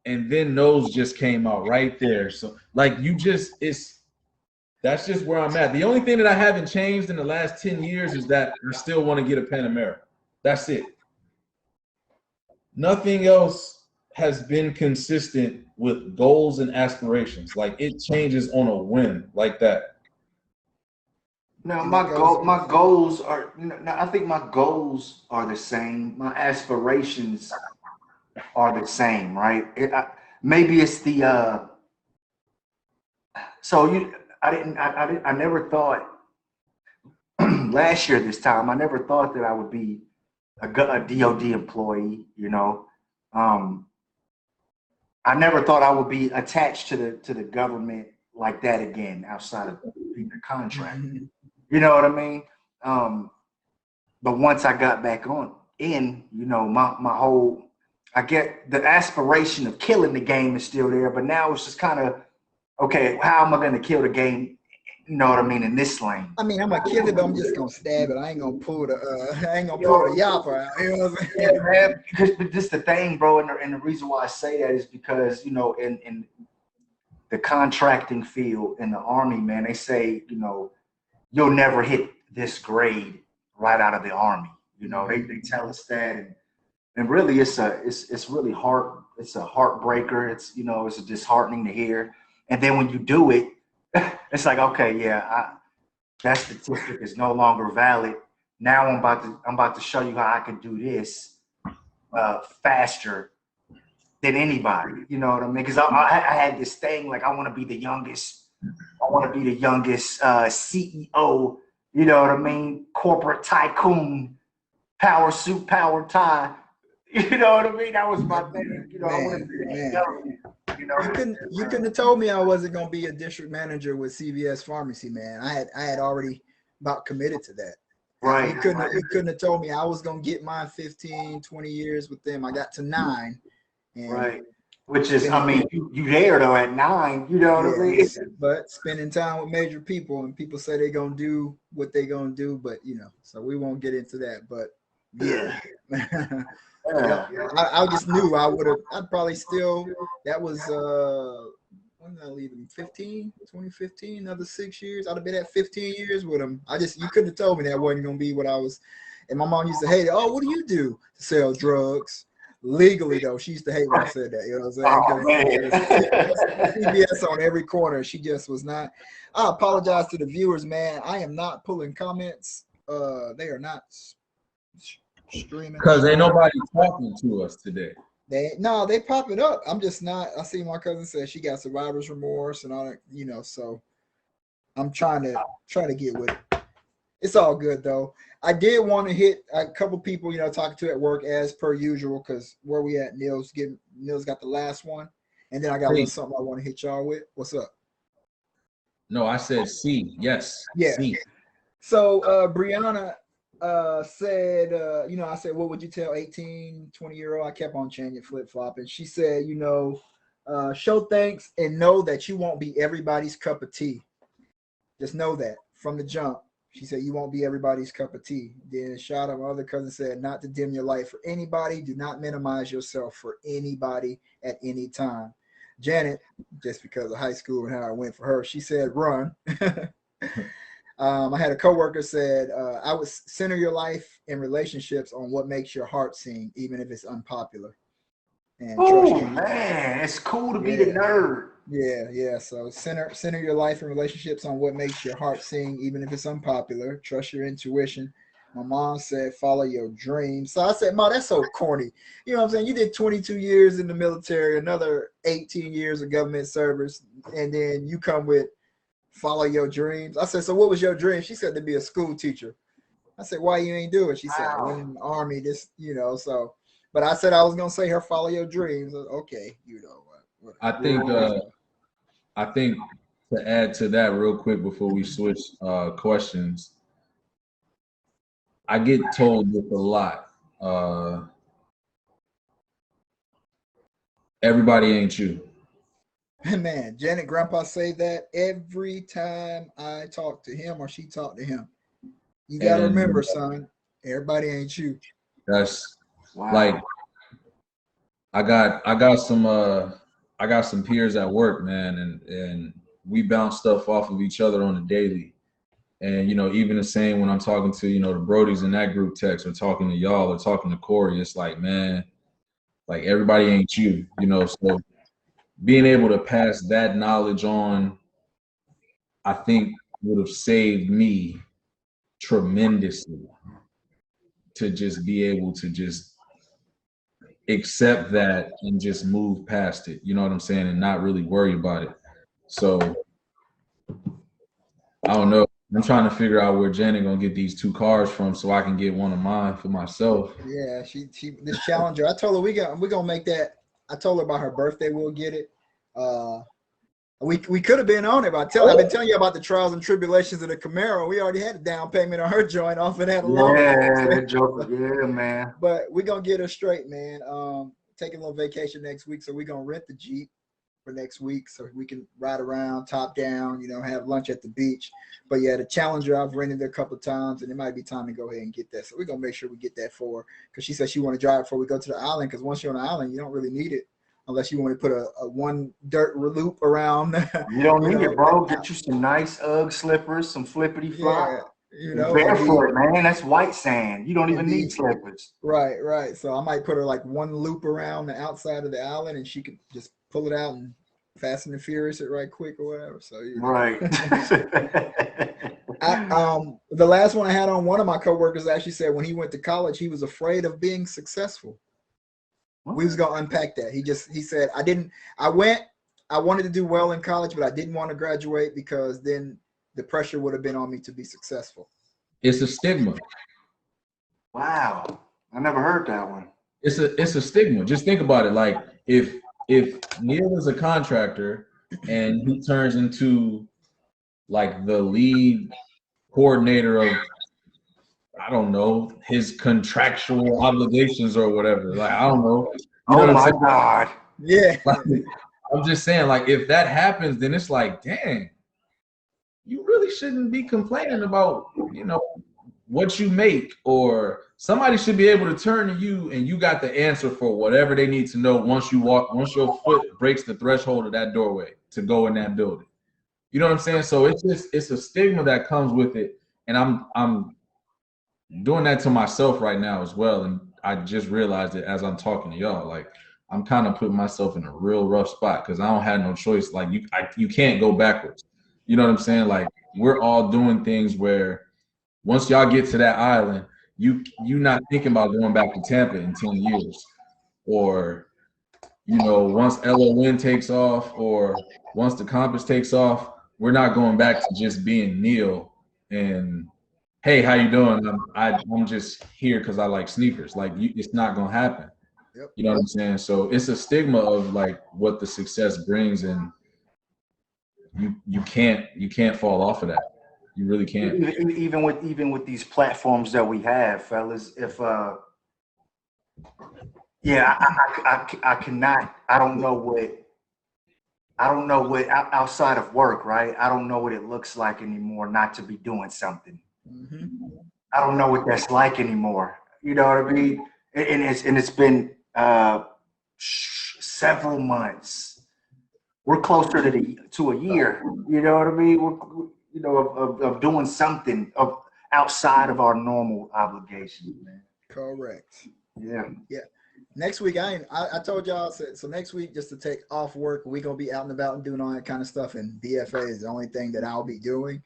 And then those just came out right there. So like, that's just where I'm at. The only thing that I haven't changed in the last 10 years is that I still want to get a Panamera. That's it. Nothing else has been consistent with goals and aspirations. Like, it changes on a whim like that. No, my goals are. No, I think my goals are the same. My aspirations are the same, right? Maybe it's the. So you, I never thought last year this time. I never thought that I would be a DoD employee. You know, I never thought I would be attached to the government like that again, outside of being a contractor. You know what I mean? But once I got back you know, my whole, I get the aspiration of killing the game is still there, but now it's just kind of, okay, how am I going to kill the game? You know what I mean? In this lane. I mean, I'm gonna kill it, but I'm just gonna stab it. I ain't gonna pull the yapper out. You know what I'm saying? Yeah, man. But this the thing, bro, and the reason why I say that is because, you know, in the contracting field in the Army, man, they say, you know, you'll never hit this grade right out of the Army. You know, they tell us that, and really it's really it's a heartbreaker. It's, you know, it's disheartening to hear. And then when you do it, it's like, okay, yeah, that statistic is no longer valid. Now I'm about to show you how I can do this faster than anybody. You know what I mean? Because I had this thing, like, I want to be the youngest. I want to be the youngest CEO. You know what I mean? Corporate tycoon, power suit, power tie. You know what I mean? That was my thing. You know, I want to be that young. You know, you couldn't have told me I wasn't gonna be a district manager with CVS Pharmacy, man. I had already about committed to that. Right. You couldn't have told me I was gonna get my 15, 20 years with them. I got to 9. And right. Which is, I mean, you there though at 9. You know what I mean? But spending time with major people, and people say they're gonna do what they're gonna do, but you know, so we won't get into that. But yeah. I just knew I'd probably still, that was when did I leave him? 2015, another 6 years. I'd have been at 15 years with him. You couldn't have told me that wasn't gonna be what I was. And my mom used to hate it. Oh, what do you do? To sell drugs. Legally though, she used to hate when I said that. You know what I'm saying? CBS on every corner. She just was not. I apologize to the viewers, man. I am not pulling comments. They are not streaming. Because ain't nobody talking to us today. They popping up. I'm just not. I see my cousin said she got survivor's remorse and all that, so I'm trying to get with it. It's all good though. I did want to hit a couple people, talking to at work as per usual, because where we at, Neil's got the last one, and then I got a little something I want to hit y'all with. What's up? No, I said C. Yes. Yeah. C. So Brianna said, I said, what would you tell 18, 20-year-old? I kept on changing, flip-flopping. She said, show thanks and know that you won't be everybody's cup of tea. Just know that from the jump. She said, you won't be everybody's cup of tea. Then shout out, my other cousin said, not to dim your light for anybody. Do not minimize yourself for anybody at any time. Janet, just because of high school and how it went for her, she said, run. I had a coworker said, I would center your life and relationships on what makes your heart sing, even if it's unpopular. And oh man, it's cool to be the nerd. Yeah. So center your life and relationships on what makes your heart sing, even if it's unpopular. Trust your intuition. My mom said, follow your dreams. So I said, Ma, that's so corny. You know what I'm saying? You did 22 years in the military, another 18 years of government service, and then you come with follow your dreams. I said, so what was your dream? She said to be a school teacher. I said, why you ain't do it? She said, I went in the army, so. But I said I was going to say her follow your dreams. Okay, what. I think to add to that real quick before we switch questions, I get told this a lot. Everybody ain't you. Man, Janet Grandpa say that every time I talk to him or she talk to him. You got to remember, son, everybody ain't you. That's like, I got some peers at work, man, and we bounce stuff off of each other on a daily. And, even the same when I'm talking to, the Brodies in that group text, or talking to y'all, or talking to Corey, it's like, man, like everybody ain't you, so being able to pass that knowledge on, I think would have saved me tremendously, to just be able to just accept that and just move past it. You know what I'm saying? And not really worry about it. So I don't know. I'm trying to figure out where Janet gonna get these 2 cars from so I can get one of mine for myself. Yeah, she this Challenger. I told her we're gonna make that. I told her about her birthday, we'll get it. We could have been on it, but I've been telling you about the trials and tribulations of the Camaro. We already had a down payment on her joint off of that alone. Yeah, man. But we're gonna get her straight, man. Taking a little vacation next week, so we're gonna rent the Jeep for next week so we can ride around top down, have lunch at the beach. But yeah, the Challenger, I've rented it a couple of times, and it might be time to go ahead and get that. So we're gonna make sure we get that for her, because she said she want to drive before we go to the island, because once you're on the island, you don't really need it unless you want to put a one dirt loop around. You don't need it, bro. Get you some nice UGG slippers, some flippity flop. Barefoot, man. That's white sand. You don't even need slippers. Right. So I might put her like one loop around the outside of the island, and she could just pull it out and Fast and Furious it right quick or whatever. So right. The last one I had on, one of my coworkers actually said when he went to college, he was afraid of being successful. We was gonna unpack that. He said I wanted to do well in college, but I didn't want to graduate because then the pressure would have been on me to be successful. It's a stigma. Wow. I never heard that one. It's a stigma. Just think about it. Like if Neil is a contractor and he turns into like the lead coordinator of, I don't know, his contractual obligations or whatever. Like, I don't know. Oh my God. Yeah. Like, I'm just saying, like, if that happens, then it's like, dang, you really shouldn't be complaining about, what you make, or somebody should be able to turn to you and you got the answer for whatever they need to know once your foot breaks the threshold of that doorway to go in that building. You know what I'm saying? So it's a stigma that comes with it. And I'm doing that to myself right now as well. And I just realized it as I'm talking to y'all. Like, I'm kind of putting myself in a real rough spot because I don't have no choice. Like, you can't go backwards. You know what I'm saying? Like, we're all doing things where once y'all get to that island, you not thinking about going back to Tampa in 10 years or you know, once LON takes off or once the compass takes off, we're not going back to just being Neil and hey, how you doing? I'm just here because I like sneakers. Like it's not gonna happen. Yep. You know what I'm saying? So it's a stigma of like what the success brings, and you can't fall off of that. You really can't. Even with these platforms that we have, fellas, if yeah, I cannot. I don't know what outside of work, right? I don't know what it looks like anymore not to be doing something. Mm-hmm. I don't know what that's like anymore. You know what I mean? And it's been several months. We're closer to a year. You know what I mean? You know, of doing something of outside of our normal obligations, man. Correct. Yeah. Yeah. Next week, I told y'all, so next week, just to take off work, we're going to be out and about and doing all that kind of stuff. And BFA is the only thing that I'll be doing.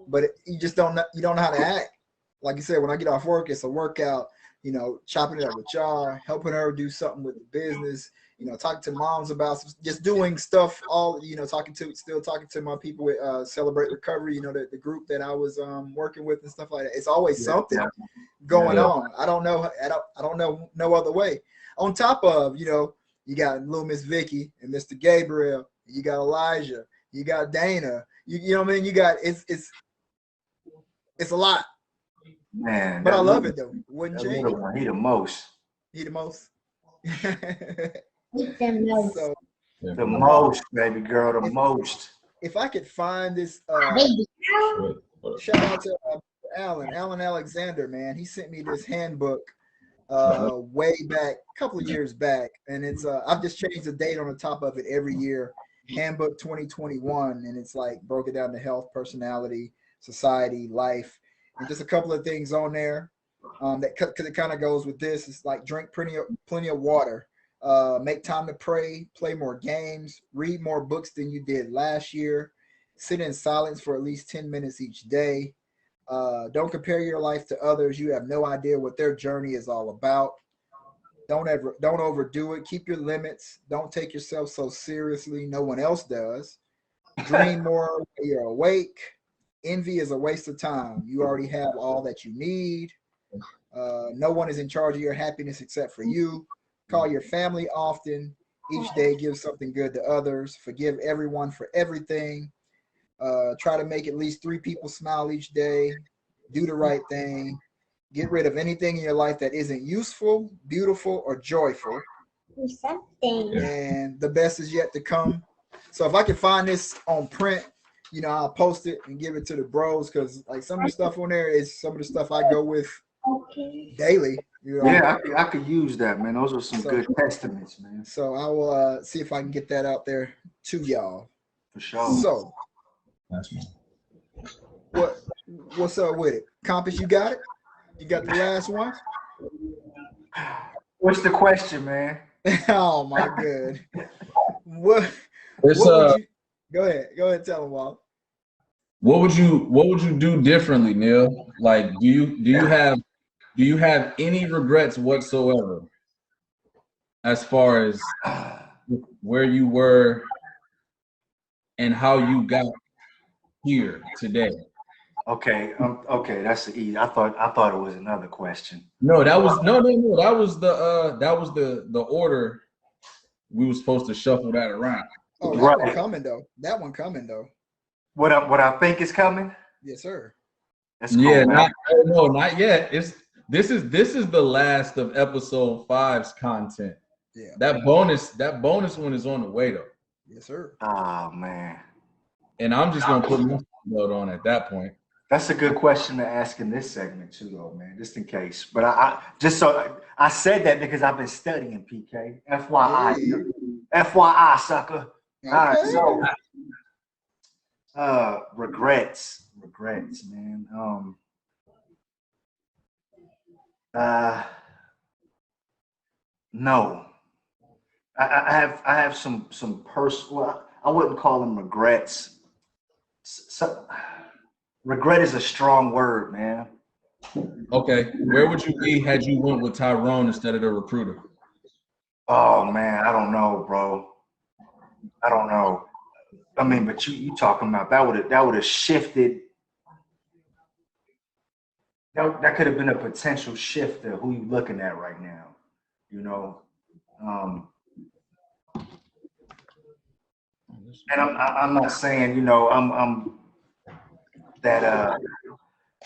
But you just don't know, you don't know how to act. Like you said, when I get off work, it's a workout, you know, chopping it up with y'all, helping her do something with the business, you know, talking to moms about just doing stuff, all, you know, still talking to my people with Celebrate Recovery, you know, the group that I was working with and stuff like that. It's always something going on. I don't know. I don't know no other way. On top of, you know, you got little Miss Vicky and Mr. Gabriel, you got Elijah, you got Dana, you know what I mean? You got, it's a lot. Man, But I love it though. Wouldn't change. One, he the most. He the most. So the most, baby girl, the most. If I could find this, shout out to Alan Alexander, man. He sent me this handbook way back, a couple of years back, and it's I've just changed the date on the top of it every year. Handbook 2021, and it's like broken down to health, personality, society, life, and just a couple of things on there. That because it kind of goes with this. It's like drink plenty of water, make time to pray, play more games, read more books than you did last year, sit in silence for at least 10 minutes each day. Don't compare your life to others. You have no idea what their journey is all about. Don't overdo it. Keep your limits. Don't take yourself so seriously. No one else does. Dream more when you're awake. Envy is a waste of time. You already have all that you need. No one is in charge of your happiness except for you. Call your family often. Each day give something good to others. Forgive everyone for everything. Try to make at least 3 people smile each day. Do the right thing. Get rid of anything in your life that isn't useful, beautiful, or joyful. And the best is yet to come. So if I can find this on print, you know, I'll post it and give it to the bros, because like some of the stuff on there is some of the stuff I go with daily. You know? Yeah, I could use that, man. Those are some good testaments, man. So I will see if I can get that out there to y'all. For sure. So what's up with it? Compass, you got it? You got the last one? What's the question, man? Oh my god. What It's would you go ahead, tell them, Walt. What would you do differently, Neil? Like do you have any regrets whatsoever as far as where you were and how you got here today? Okay, that's the easy. I thought it was another question. No, that was no. That was the order we were supposed to shuffle that around. Oh, that one coming though. That one coming though. What I think is coming? Yes, sir. That's cool, yeah, man. not yet. This is the last of episode 5's content. Yeah. That bonus one is on the way though. Yes, sir. Oh man. And I'm just gonna put my note on at that point. That's a good question to ask in this segment too, though, man. Just in case. But I said that because I've been studying, PK. FYI, FYI, sucker. Okay. All right, so regrets, man. No. I have some personal. I wouldn't call them regrets. Regret is a strong word, man. Okay, where would you be had you went with Tyrone instead of the recruiter? Oh man, I don't know, bro. I don't know. I mean, but you talking about that would have shifted. That could have been a potential shift to who you looking at right now. You know, um, and I'm not saying I'm that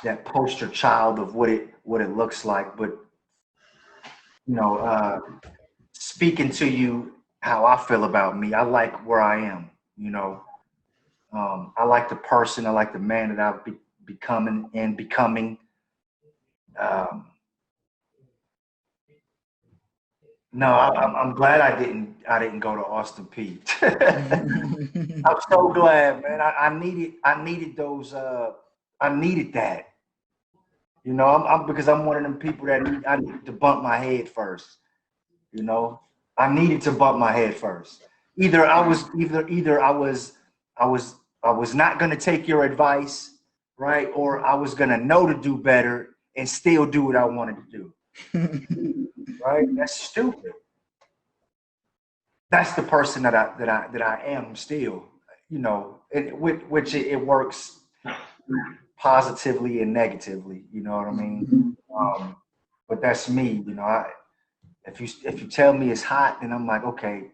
that poster child of what it looks like, but you know, speaking to you how I feel about me, I like where I am. You know, I like the person, I like the man that becoming and becoming. Um, no, I'm glad I didn't go to Austin Peay. I'm so glad, man. I needed those. I needed that. Because I'm one of them people that I need to bump my head first. You know, I needed to bump my head first. Either I was not gonna take your advice, right, or I was gonna know to do better and still do what I wanted to do. Right? That's stupid. That's the person that I am still. Which it works positively and negatively. You know what I mean? Um, but that's me. If you tell me it's hot, then I'm like, okay,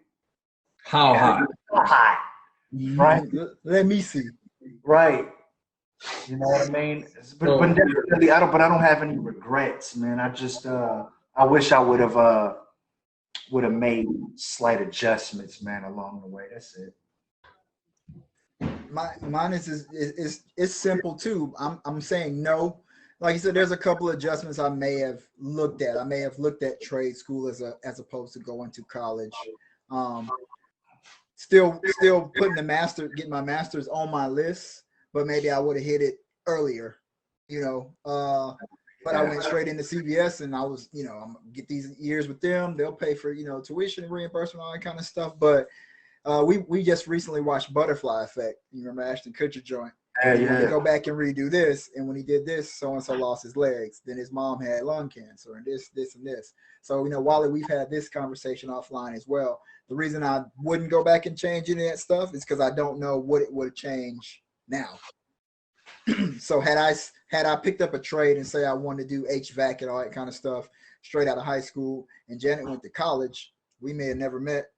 How hot? hot, right? Let me see. Right. You know what I mean? But So, definitely, I don't have any regrets, man. I wish I would have made slight adjustments, man, along the way. That's it. Mine is it's simple too. I'm saying no. Like you said, there's a couple of adjustments I may have looked at. I may have looked at trade school as opposed to going to college. Um, still putting getting my master's on my list, but maybe I would have hit it earlier, you know. But I Yeah. went straight into CBS, and I was, I'm gonna get these years with them. They'll pay for, tuition reimbursement, all that kind of stuff. But we just recently watched Butterfly Effect. You remember Ashton Kutcher joint? Yeah, And he wanted to yeah. go back and redo this. And when he did this, so and so lost his legs. Then his mom had lung cancer, and this, and this. So, Wally, we've had this conversation offline as well. The reason I wouldn't go back and change any of that stuff is because I don't know what it would change now. So had I picked up a trade and say I wanted to do HVAC and all that kind of stuff straight out of high school, and Janet went to college, we may have never met.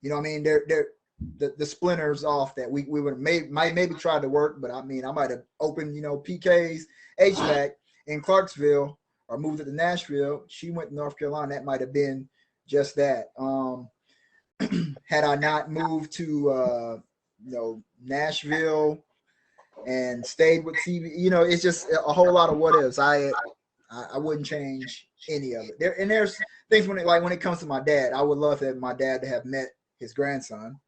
You know what I mean? The splinters off that we would have might maybe tried to work, but I mean I might have opened, PK's HVAC in Clarksville or moved it to Nashville. She went to North Carolina. That might have been just that. Had I not moved to Nashville and stayed with TV, it's just a whole lot of what ifs. I wouldn't change any of it. There's things when it comes to my dad, I would love that my dad to have met his grandson.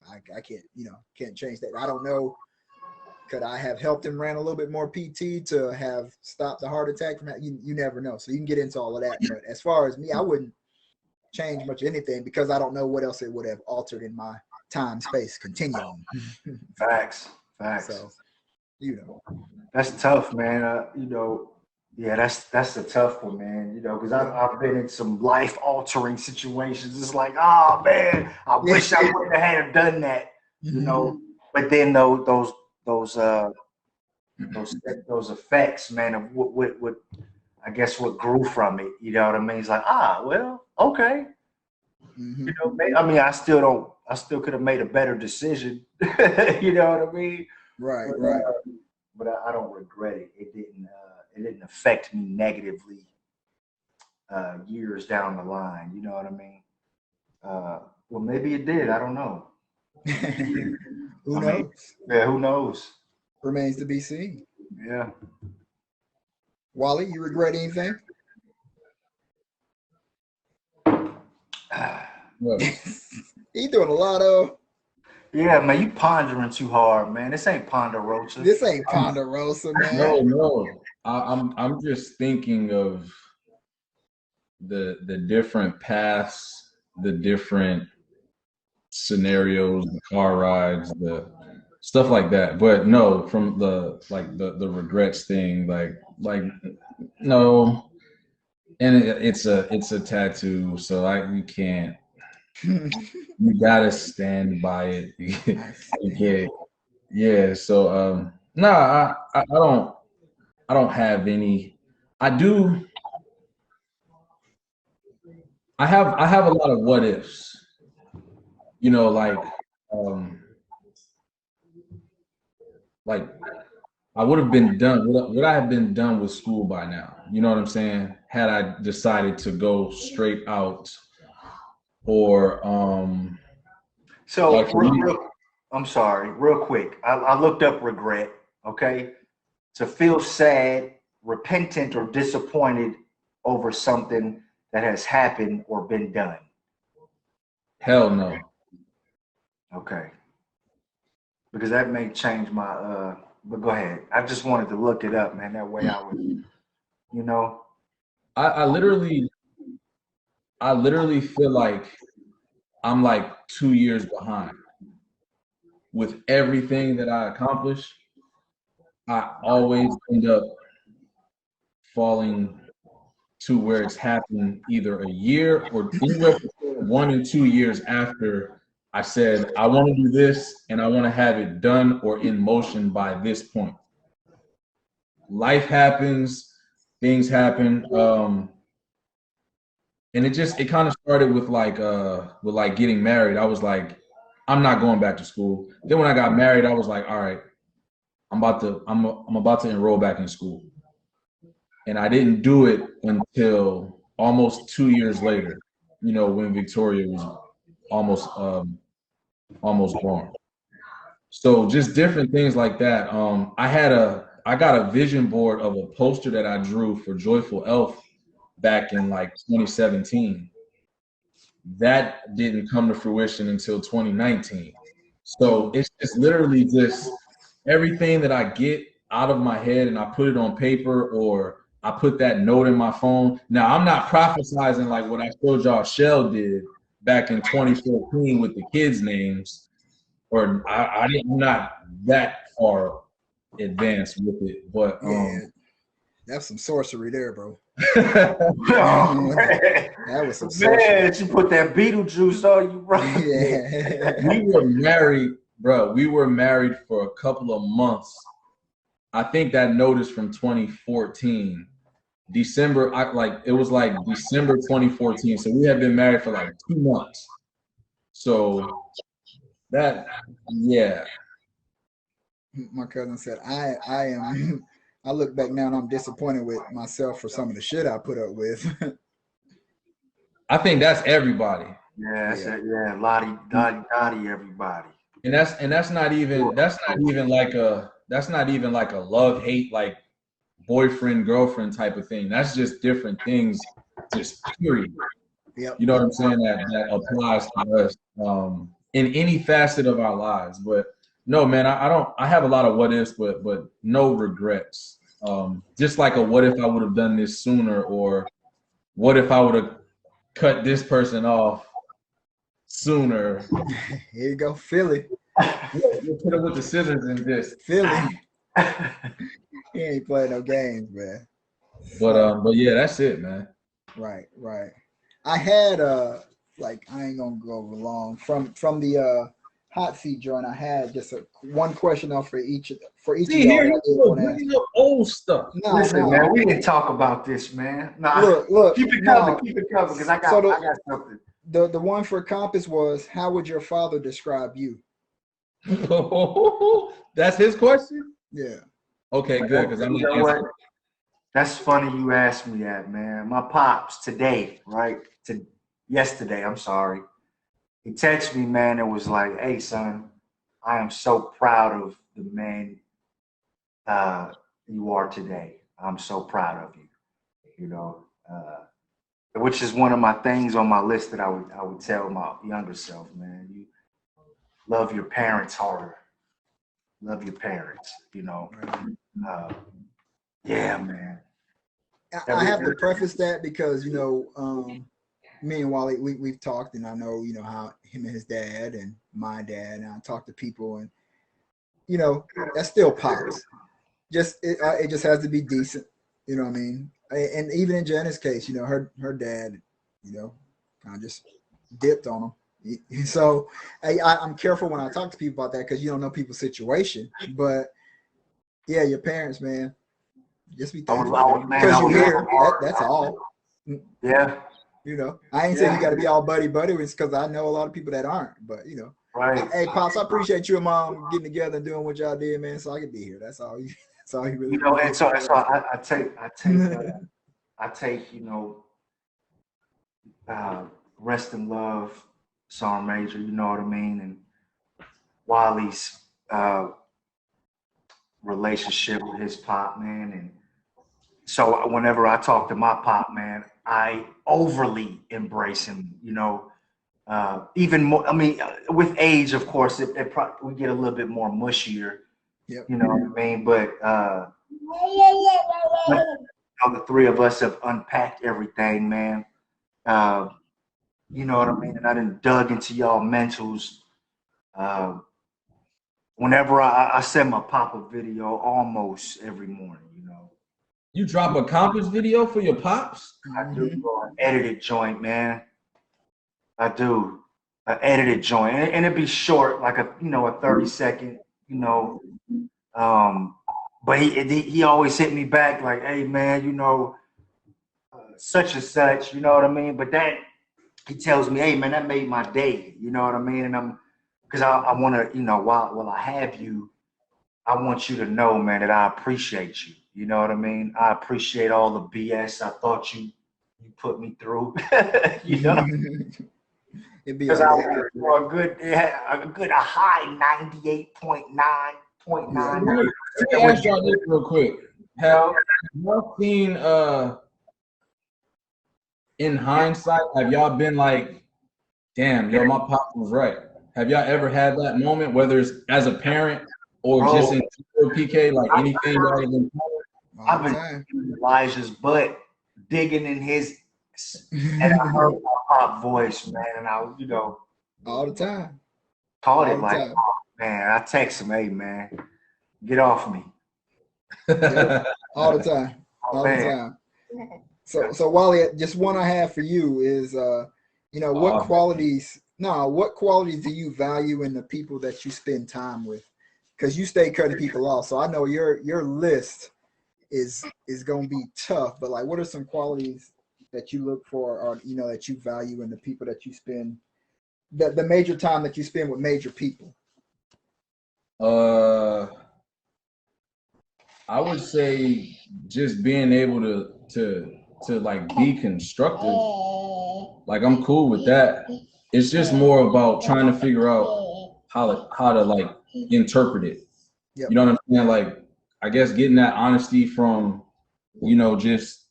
I can't change that. I don't know. Could I have helped him ran a little bit more PT to have stopped the heart attack from that? You never know. So you can get into all of that. But as far as me, I wouldn't change much of anything because I don't know what else it would have altered in my time space continuum. Facts. So, That's tough, man. Yeah, that's a tough one, man. Because I've been in some life altering situations. It's like, oh man, I wish I wouldn't have had done that. But then those effects, man, of what I guess what grew from it. You know what I mean? It's like, well, okay. I mean, I still could have made a better decision. You know what I mean? Right. But I don't regret it. It didn't affect me negatively years down the line. You know what I mean? Well, maybe it did. I don't know. Who I mean, knows? yeah, who knows? Remains to be seen. Yeah. Wally, you regret anything? He doing a lot of. Yeah, man, you pondering too hard, man. This ain't Ponderosa. This ain't Ponderosa, man. No. I'm just thinking of the different paths, the different scenarios, the car rides, the stuff like that. But no, from the regrets thing, like no. And it's a tattoo, so you can't You gotta stand by it. Nice. Yeah, yeah. So nah, I don't have any. I do. I have a lot of what ifs. You know, um, like I would have been done. Would I have been done with school by now? You know what I'm saying? Had I decided to go straight out, or So, like for me, I'm sorry, real quick. I looked up regret, okay? To feel sad, repentant, or disappointed over something that has happened or been done. hell no. Okay. Because that may change my but go ahead. I just wanted to look it up, man. That way I would, you know. I, I literally, I literally feel like I'm like 2 years behind with everything that I accomplish. I always end up falling to where it's happened either a year or anywhere between 1 and 2 years after I said, I want to do this and I want to have it done or in motion by this point. Life happens, things happen. And it kind of started with like getting married. I was like, I'm not going back to school. Then when I got married, I was like, all right, I'm about to enroll back in school. And I didn't do it until almost 2 years later, you know, when Victoria was almost almost born. So just different things like that. I got a vision board of a poster that I drew for Joyful Elf back in like 2017. That didn't come to fruition until 2019. So it's just literally just everything that I get out of my head and I put it on paper or I put that note in my phone. Now I'm not prophesizing like what I showed y'all Shell did back in 2014 with the kids' names, or I'm not that far advanced with it, but Yeah, that's some sorcery there, bro. Oh, man. That was some sorcery. Man, you put that Beetlejuice on you, bro. Yeah. we were married, bro. We were married for a couple of months. I think that notice from 2014, December. It was like December 2014. So we had been married for like 2 months. So that, yeah. My cousin said, I am I look back now and I'm disappointed with myself for some of the shit I put up with. I think that's everybody. Yeah, that's it. Yeah, Lottie, Dottie, Dottie, everybody. And that's not even like a love hate like boyfriend girlfriend type of thing. That's just different things, just period. Yep. You know what I'm saying? That applies to us in any facet of our lives. But no, man, I don't. I have a lot of what ifs, but no regrets. Just like a what if I would have done this sooner, or what if I would have cut this person off sooner. Here you go, Philly. You put it with the scissors and this. Philly. He ain't playing no games, man. But yeah, that's it, man. Right. I had like I ain't gonna go long from the hot seat joint. I had just one question off for each See, of y'all. here you go, bringing up old stuff. Listen, man, we didn't talk about this, man. Nah, look, keep it coming, because I got something. The one for Compass was, how would your father describe you? That's his question? Yeah. Okay, good, because I'm You know what? That's funny you asked me that, man. My pops today, right? Yesterday, I'm sorry. He texted me, man, and was like, hey, son, I am so proud of the man you are today. I'm so proud of you, you know, which is one of my things on my list that I would tell my younger self, man. You love your parents harder. Love your parents, you know. Yeah, man. I have to preface that because, you know, me and Wally, we've talked, and I know, you know, how him and his dad and my dad, and I talk to people, and, you know, that still pops. It just has to be decent, you know what I mean? And even in Janet's case, you know, her dad, you know, kind of just dipped on him, So I'm careful when I talk to people about that because you don't know people's situation. But yeah, your parents, man, just be thankful because you're here. That's all. Yeah. You know, I ain't saying you got to be all buddy with, because I know a lot of people that aren't. But you know, right. Hey, Pops, I appreciate you and Mom getting together and doing what y'all did, man. So I could be here. That's all. That's all you really. You know, and so I take rest in love, Sergeant Major. You know what I mean, and Wally's relationship with his pop, man, and so whenever I talk to my pop, man, I overly embrace him. You know, even more. I mean, with age, of course, we get a little bit more mushier. Yep. You know what I mean? But the three of us have unpacked everything, man. You know what I mean? And I done dug into y'all mentals. Whenever I send my pop-up video almost every morning, you know. You drop a compass video for your pops? I do an edited joint, man. I do an edited joint, and it'd be short, like a 30-second, you know. But he always hit me back like, hey man, you know, such and such, you know what I mean? But that he tells me, hey man, that made my day, you know what I mean? And because I want to, you know, while I have you, I want you to know, man, that I appreciate you. You know what I mean? I appreciate all the BS I thought you put me through. You know, because I was a high 98.9.9. Let me ask y'all this real quick. Have y'all seen in hindsight, have y'all been like, damn, yo, my pop was right? Have y'all ever had that moment, whether it's as a parent or just in PK, like anything y'all have been? I've been in Elijah's butt, digging in his, and I heard my pop voice, man, and I was, you know, all the time. Called it like, oh, man, I text him, hey, man, get off me. Yep. All the time. All the time. So Wally, just one I have for you is, you know, what qualities do you value in the people that you spend time with? Because you stay cutting people off. So I know your list is going to be tough, but like, what are some qualities that you look for, or, you know, that you value in the people that you spend, the major time that you spend with major people? I would say just being able to like be constructive. Like, I'm cool with that. It's just more about trying to figure out how to like interpret it. Yep. You know what I'm saying? Like, I guess getting that honesty from, you know, just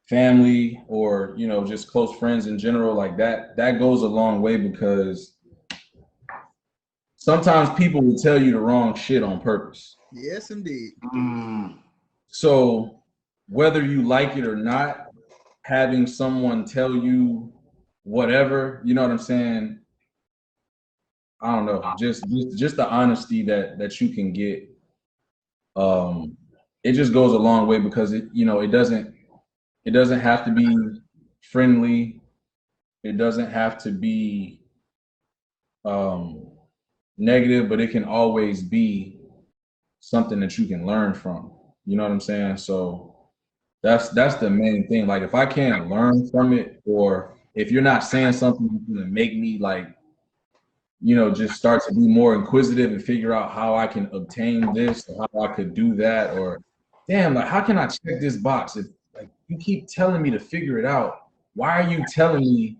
family or, you know, just close friends in general, like that goes a long way, because sometimes people will tell you the wrong shit on purpose. Yes, indeed. So whether you like it or not, having someone tell you whatever, you know what I'm saying? I don't know, just the honesty that you can get. It just goes a long way, because it doesn't have to be friendly. It doesn't have to be negative, but it can always be something that you can learn from. You know what I'm saying? So that's the main thing. Like, if I can't learn from it, or if you're not saying something that's gonna make me, like, you know, just start to be more inquisitive and figure out how I can obtain this, or how I could do that, or damn, like, how can I check this box? If, like, you keep telling me to figure it out, why are you telling me,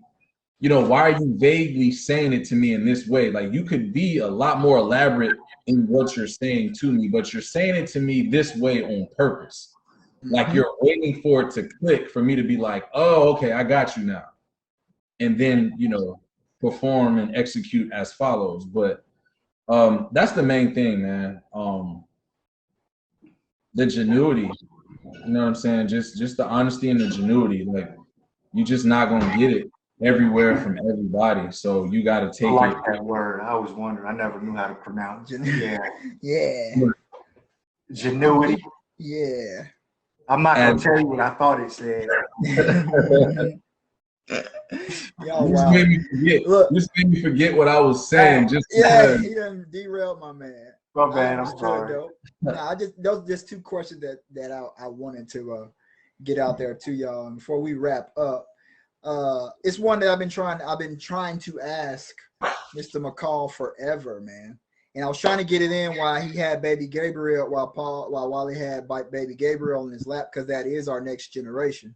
you know, why are you vaguely saying it to me in this way? Like, you could be a lot more elaborate in what you're saying to me, but you're saying it to me this way on purpose. Like, you're waiting for it to click for me to be like, oh, okay, I got you now. And then, you know, perform and execute as follows. But that's the main thing, man. The genuity, you know what I'm saying? Just the honesty and the genuity. Like, you're just not gonna get it everywhere from everybody. So you got to take it. That word. I was wondering. I never knew how to pronounce it. Yeah. Genuity. Yeah. I'm not gonna tell you what I thought it said. Y'all You just wow. made me forget. Look, You just made me forget what I was saying. Just yeah, because. he done derailed my man. My I bad, I'm understood sorry. though. Nah, those just two questions that I wanted to get out there to y'all. And before we wrap up, it's one that I've been trying to ask Mr. McCall forever, man. And I was trying to get it in while he had baby Gabriel, while Wally had baby Gabriel in his lap, because that is our next generation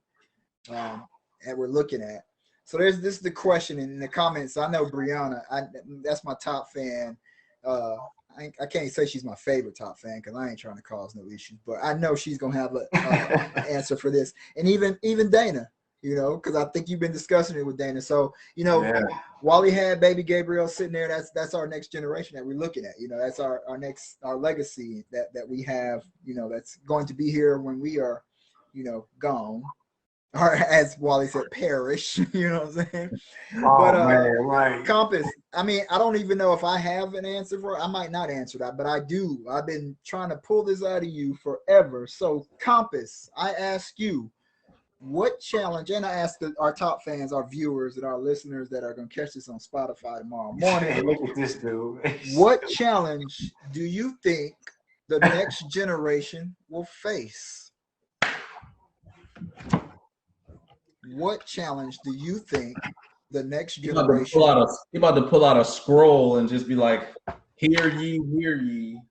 that we're looking at. So this is the question in the comments. I know Brianna, that's my top fan. I can't say she's my favorite top fan because I ain't trying to cause no issues, but I know she's gonna have an answer for this, and even Dana, you know, because I think you've been discussing it with Dana. So you know, Yeah. Wally had baby Gabriel sitting there. That's our next generation that we're looking at. You know, that's our legacy that we have. You know, that's going to be here when we are, you know, gone. Or as Wally said, perish. You know what I'm saying? Oh, But man, right. Compass, I mean, I don't even know if I have an answer for it. I might not answer that, but I do. I've been trying to pull this out of you forever. So, Compass, I ask you, what challenge, and I ask our top fans, our viewers, and our listeners that are going to catch this on Spotify tomorrow morning. Look at this dude. What challenge do you think the next generation will face? What challenge do you think the next generation? He about to pull out a scroll and just be like, "Hear ye, hear ye."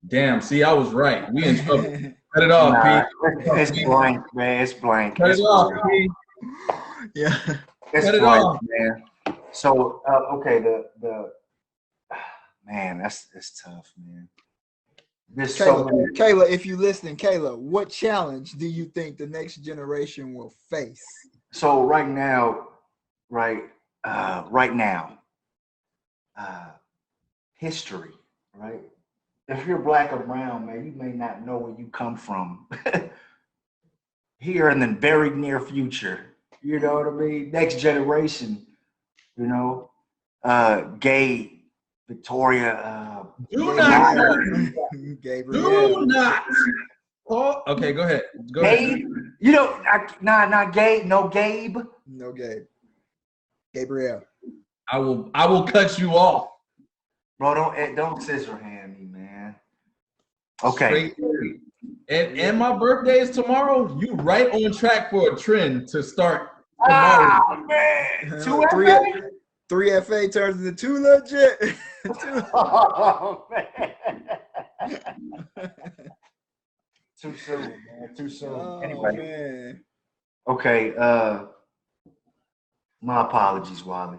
Damn. See, I was right. We in trouble. Cut it off, Nah, P. it's blank, man. It's blank. Cut It's it off, blank. P. Yeah. It's Cut it blank, off. man. So okay, the man, that's tough, man. There's so many. Kayla, if you listening, Kayla, what challenge do you think the next generation will face? So right now, history, right? If you're black or brown, man, you may not know where you come from here in the very near future. You know what I mean? Next generation, you know, gay, Victoria, Do Gabriel. not. Gabriel. Do not. Oh, okay, go ahead. Go Gabe, ahead. you know, not Gabe, no Gabe. No Gabe. Gabriel. I will cut you off. Bro, don't scissor hand me, man. Okay. Straight. And my birthday is tomorrow. You right on track for a trend to start tomorrow. Ah, man. Two Three, FA? 3FA turns into 2 legit. Oh, man. Too soon, man. Too soon. Oh, Anyway. man. Okay. My apologies, Wally.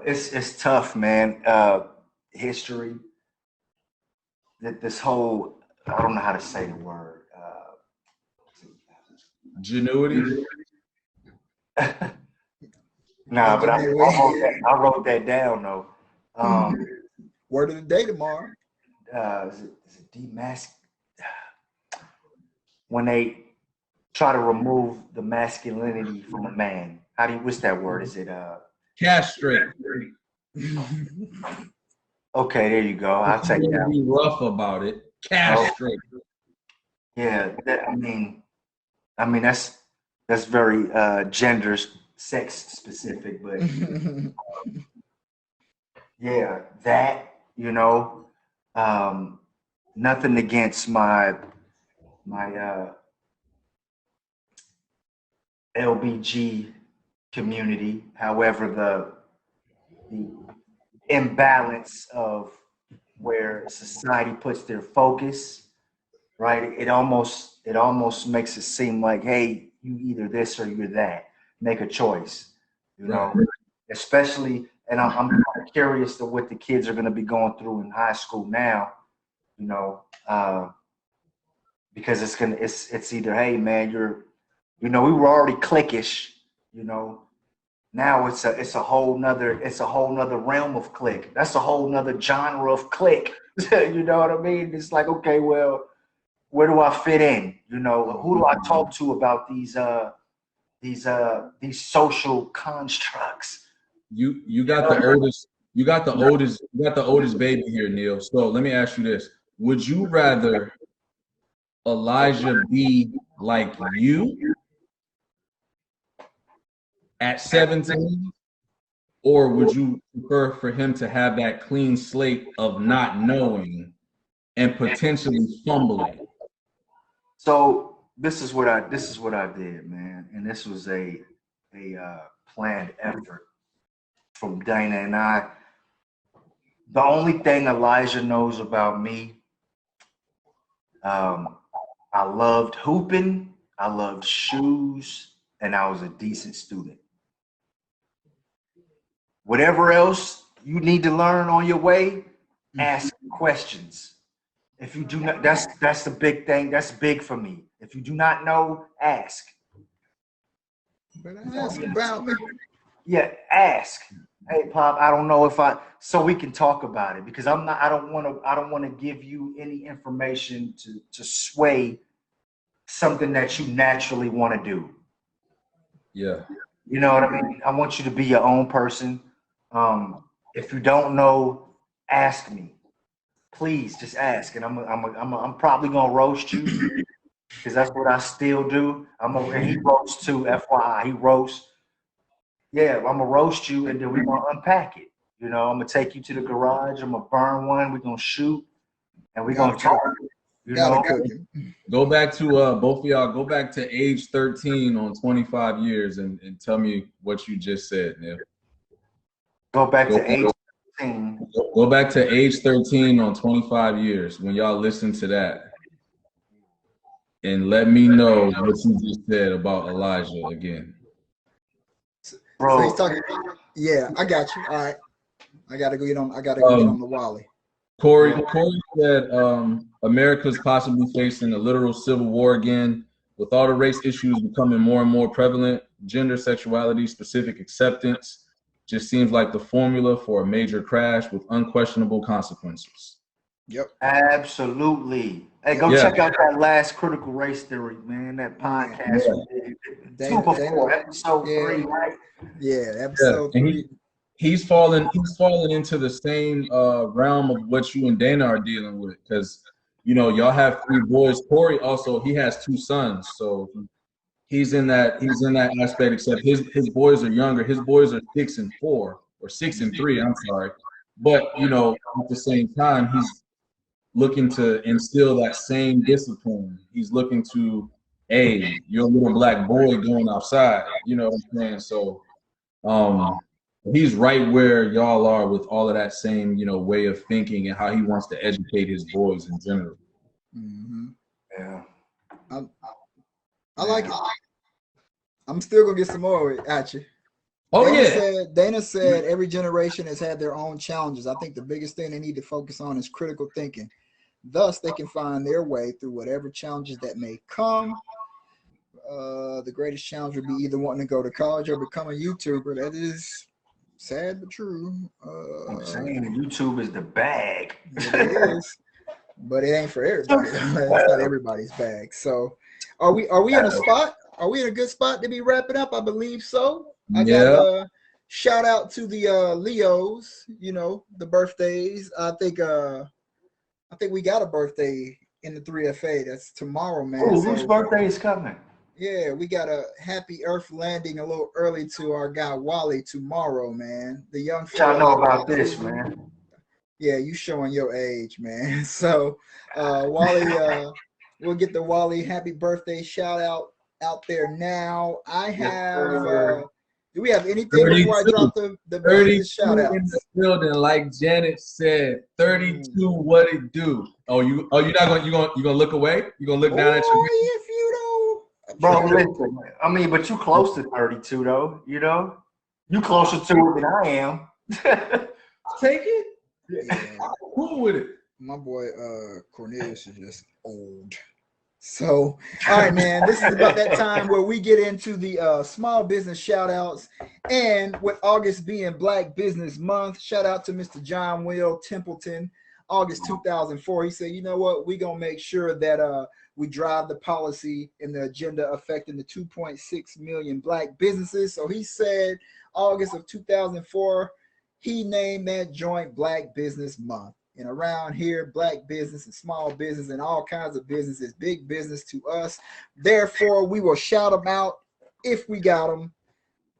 It's tough, man. History. That this whole, I don't know how to say the word. Genuity. Nah, but I wrote that down though. Word of the day tomorrow. Is it demask? When they try to remove the masculinity from a man, what's that word? Is it Castrate. Okay, there you go. I'll take that. Be rough about it. Castrate. Yeah, I mean that's very gender, sex specific, but yeah, that, you know, nothing against my LBG community. However, the imbalance of where society puts their focus, right? It almost makes it seem like, hey, you either this or you're that. Make a choice, you know. Right. Especially, and I'm kind of curious to what the kids are going to be going through in high school now, you know, because it's either, hey man, we were already cliquish, you know. Now it's a whole nother realm of clique. That's a whole nother genre of clique. You know what I mean? It's like, okay, well, where do I fit in? You know, who do I talk to about these social constructs? You got the oldest baby here, Neil. So let me ask you this. Would you rather Elijah be like you, at 17? Or would you prefer for him to have that clean slate of not knowing and potentially fumbling? So this is what I did, man, and this was a planned effort from Dana and I. The only thing Elijah knows about me, I loved hooping, I loved shoes, and I was a decent student. Whatever else you need to learn on your way, ask questions. If you do not, that's the big thing. That's big for me. If you do not know, ask. But ask about me. Yeah, ask. Hey, Pop, I don't know if so we can talk about it because I don't want to give you any information to sway something that you naturally want to do. Yeah. You know what I mean? I want you to be your own person. If you don't know, ask me. Please just ask, and I'm probably gonna roast you because that's what I still do. And he roasts too, FYI. He roasts. Yeah, I'm gonna roast you, and then we're gonna unpack it. You know, I'm gonna take you to the garage. I'm gonna burn one. We're gonna shoot, and we're gonna talk. You know, go back to both of y'all. Go back to age 13 on 25 years, and tell me what you just said, Neil. Go back to age 13. Go back to age 13 on 25 years when y'all listen to that, and let me know what you just said about Elijah again. Bro. So he's talking. Yeah, I got you. All right, I gotta go get on. I gotta go get on the Wally. Corey said America's possibly facing a literal civil war again, with all the race issues becoming more and more prevalent. Gender, sexuality, specific acceptance just seems like the formula for a major crash with unquestionable consequences. Yep, absolutely. Hey, go check out that last Critical Race Theory, man. That podcast. Yeah. Episode 3, right? Yeah, episode 3. He's fallen into the same realm of what you and Dana are dealing with, because y'all have 3 boys. Corey also, he has 2 sons, so he's in that aspect, except his boys are younger. His boys are 6 and 4 or 6 and 3, I'm sorry. But at the same time, he's looking to instill that same discipline. He's looking to, hey, you're a little black boy going outside, you know what I'm saying? So he's right where y'all are with all of that same, way of thinking and how he wants to educate his boys in general. Mm-hmm. Yeah. I like it. I'm still gonna get some more at you. Dana said every generation has had their own challenges. I think the biggest thing they need to focus on is critical thinking. Thus, they can find their way through whatever challenges that may come. The greatest challenge would be either wanting to go to college or become a YouTuber. That is sad but true. I'm saying YouTube is the bag. It is, but it ain't for everybody. It's not everybody's bag. So, are we in a spot? Are we in a good spot to be wrapping up? I believe so. I got shout out to the Leos. The birthdays. I think we got a birthday in the 3FA. That's tomorrow, man. Oh, whose birthday is coming? Yeah, we got a happy Earth landing a little early to our guy Wally tomorrow, man. The young. Y'all know about this, man. Yeah, you showing your age, man. So, Wally, we'll get the Wally happy birthday shout out there now. I have. Do we have anything 32, before I drop the shout outs? In the building, like Janet said, 32. What it do? You're gonna look away? You gonna look down at your? If you don't, bro, listen. I mean, but you close to 32 though. You closer to it than I am. Take it. Yeah. Cool with it. My boy Cornelius is just old. So, all right, man, this is about that time where we get into the small business shout outs. And with August being Black Business Month, shout out to Mr. John Will Templeton, August 2004. He said, you know what, we're going to make sure that we drive the policy and the agenda affecting the 2.6 million Black businesses. So he said August of 2004, he named that joint Black Business Month. And around here, Black business and small business and all kinds of business is big business to us. Therefore, we will shout them out if we got them.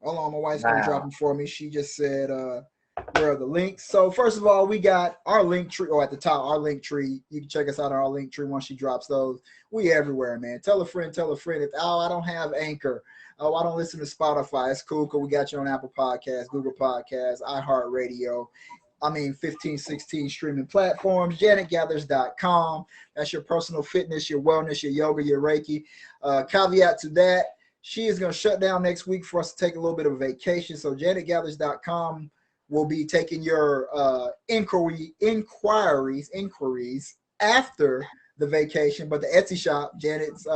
Hold on, my wife's gonna drop them for me. She just said, where are the links? So first of all, we got our link tree, or at the top, our link tree. You can check us out on our link tree once she drops those. We everywhere, man. Tell a friend, tell a friend. If I don't have Anchor, I don't listen to Spotify. It's cool because we got you on Apple Podcasts, Google Podcasts, iHeartRadio. 15, 16 streaming platforms. JanetGathers.com. That's your personal fitness, your wellness, your yoga, your Reiki. Caveat to that, she is going to shut down next week for us to take a little bit of a vacation. So JanetGathers.com will be taking your inquiries after the vacation. But the Etsy shop, Janet's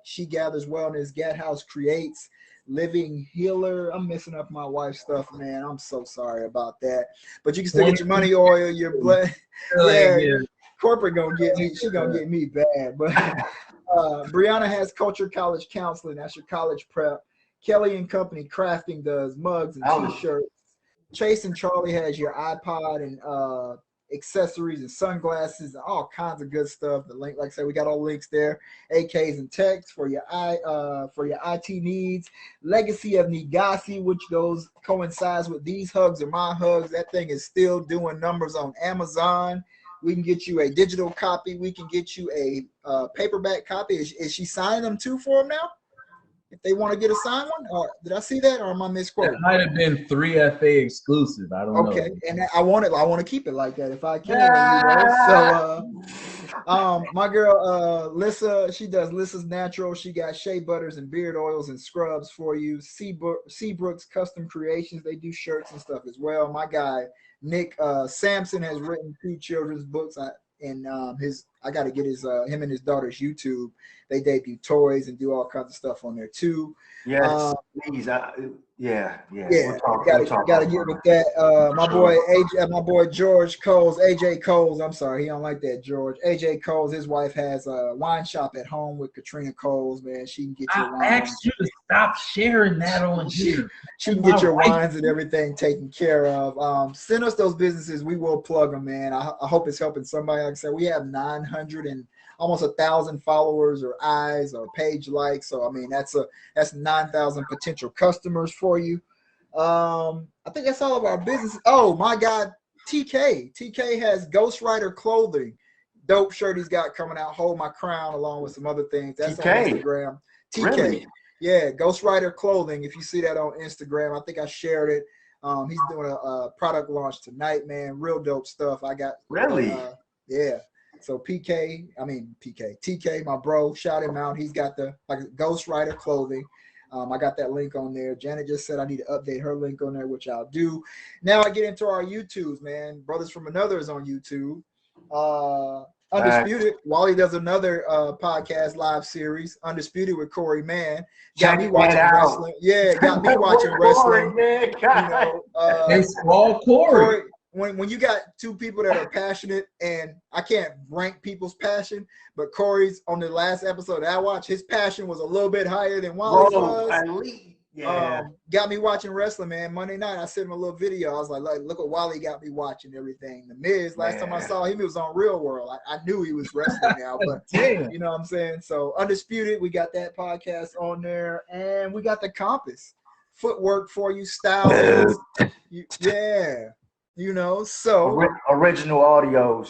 She Gathers Wellness, Gat House Creates, Living Healer. I'm messing up my wife's stuff, man. I'm so sorry about that. But you can still get your money oil, your blood. Yeah, corporate gonna get me. She gonna get me bad. But Brianna has Culture College Counseling. That's your college prep. Kelly and Company Crafting does mugs and t-shirts. Chase and Charlie has your iPod and accessories and sunglasses and all kinds of good stuff. The link, like I said, we got all links there. AKs and texts for your IT needs. Legacy of Nigasi, which coincides with These Hugs Are My Hugs. That thing is still doing numbers on Amazon. We can get you a digital copy. We can get you a paperback copy. Is she signing them too for them now? If they want to get a signed one, or did I see that, or am I misquoting? It might have been 3FA exclusive. I don't know. Okay, and I want to keep it like that if I can. You know? So, my girl Lissa, she does Lissa's Natural. She got shea butters and beard oils and scrubs for you. Seabrook's Custom Creations. They do shirts and stuff as well. My guy Nick Sampson has written 2 children's books. I got to get him and his daughter's YouTube. They debut toys and do all kinds of stuff on there too. Yes, please. Yeah. Gotta get with that. My boy George Coles, AJ Coles. I'm sorry, he don't like that George. AJ Coles. His wife has a wine shop at home with Katrina Coles. Man, she can get your wine. I asked you to stop sharing that on here. She can get your wines and everything taken care of. Send us those businesses. We will plug them, man. I hope it's helping somebody. Like I said, we have 900 and almost 1,000 followers or eyes or page likes. So I mean, that's 9,000 potential customers for you. I think that's all of our business. Oh my God, TK has Ghostwriter Clothing. Dope shirt he's got coming out. Hold My Crown, along with some other things. That's TK. On Instagram. TK. Really? Yeah, Ghostwriter Clothing. If you see that on Instagram, I think I shared it. He's doing a product launch tonight, man. Real dope stuff. I got really. Yeah. So TK, my bro, shout him out. He's got the Ghostwriter Clothing. I got that link on there. Janet just said I need to update her link on there, which I'll do. Now I get into our YouTubes, man. Brothers from Another is on YouTube. Undisputed. Wally does another podcast live series, Undisputed with Corey Mann. Got me watching wrestling. Yeah, got me watching wrestling. It's all Corey. When you got 2 people that are passionate, and I can't rank people's passion, but Corey's on the last episode that I watched, his passion was a little bit higher than Wally's was. Yeah. Got me watching wrestling, man. Monday night, I sent him a little video. I was like, look what Wally got me watching everything. The Miz, last time I saw him, he was on Real World. I knew he was wrestling now, but you know what I'm saying? So Undisputed, we got that podcast on there, and we got the Compass. Footwork for you, styles. Yeah. You know, so original audio,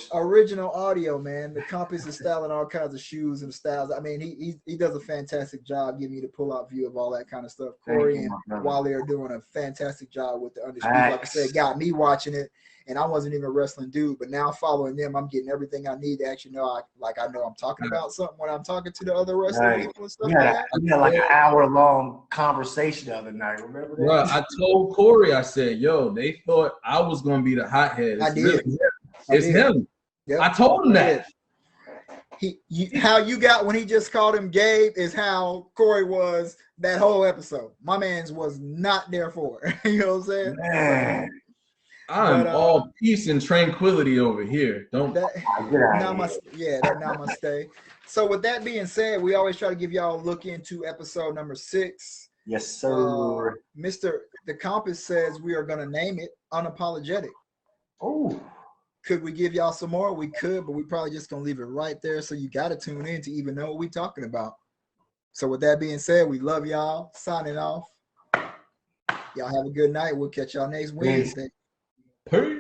man. The Compass is styling all kinds of shoes and styles. I mean, he does a fantastic job giving me the pull-out view of all that kind of stuff. Corey and Wally are doing a fantastic job with the Undisputed. Like I said, got me watching it, and I wasn't even a wrestling dude, but now following them, I'm getting everything I need to actually know. I know I'm talking about something when I'm talking to the other wrestling people and stuff like that. We had like an hour-long conversation the other night. Remember that? Well, I told Corey, I said, yo, they thought I was going to be the hothead. It's him. Yep. I told him that. How you got when he just called him Gabe is how Corey was that whole episode. My man's was not there for it. You know what I'm saying? Man. I'm all peace and tranquility over here. Namaste. So with that being said, we always try to give y'all a look into episode number 6. Yes, sir. The Compass says we are going to name it Unapologetic. Oh. Could we give y'all some more? We could, but we probably just going to leave it right there. So you got to tune in to even know what we're talking about. So with that being said, we love y'all. Signing off. Y'all have a good night. We'll catch y'all next Wednesday. Peace.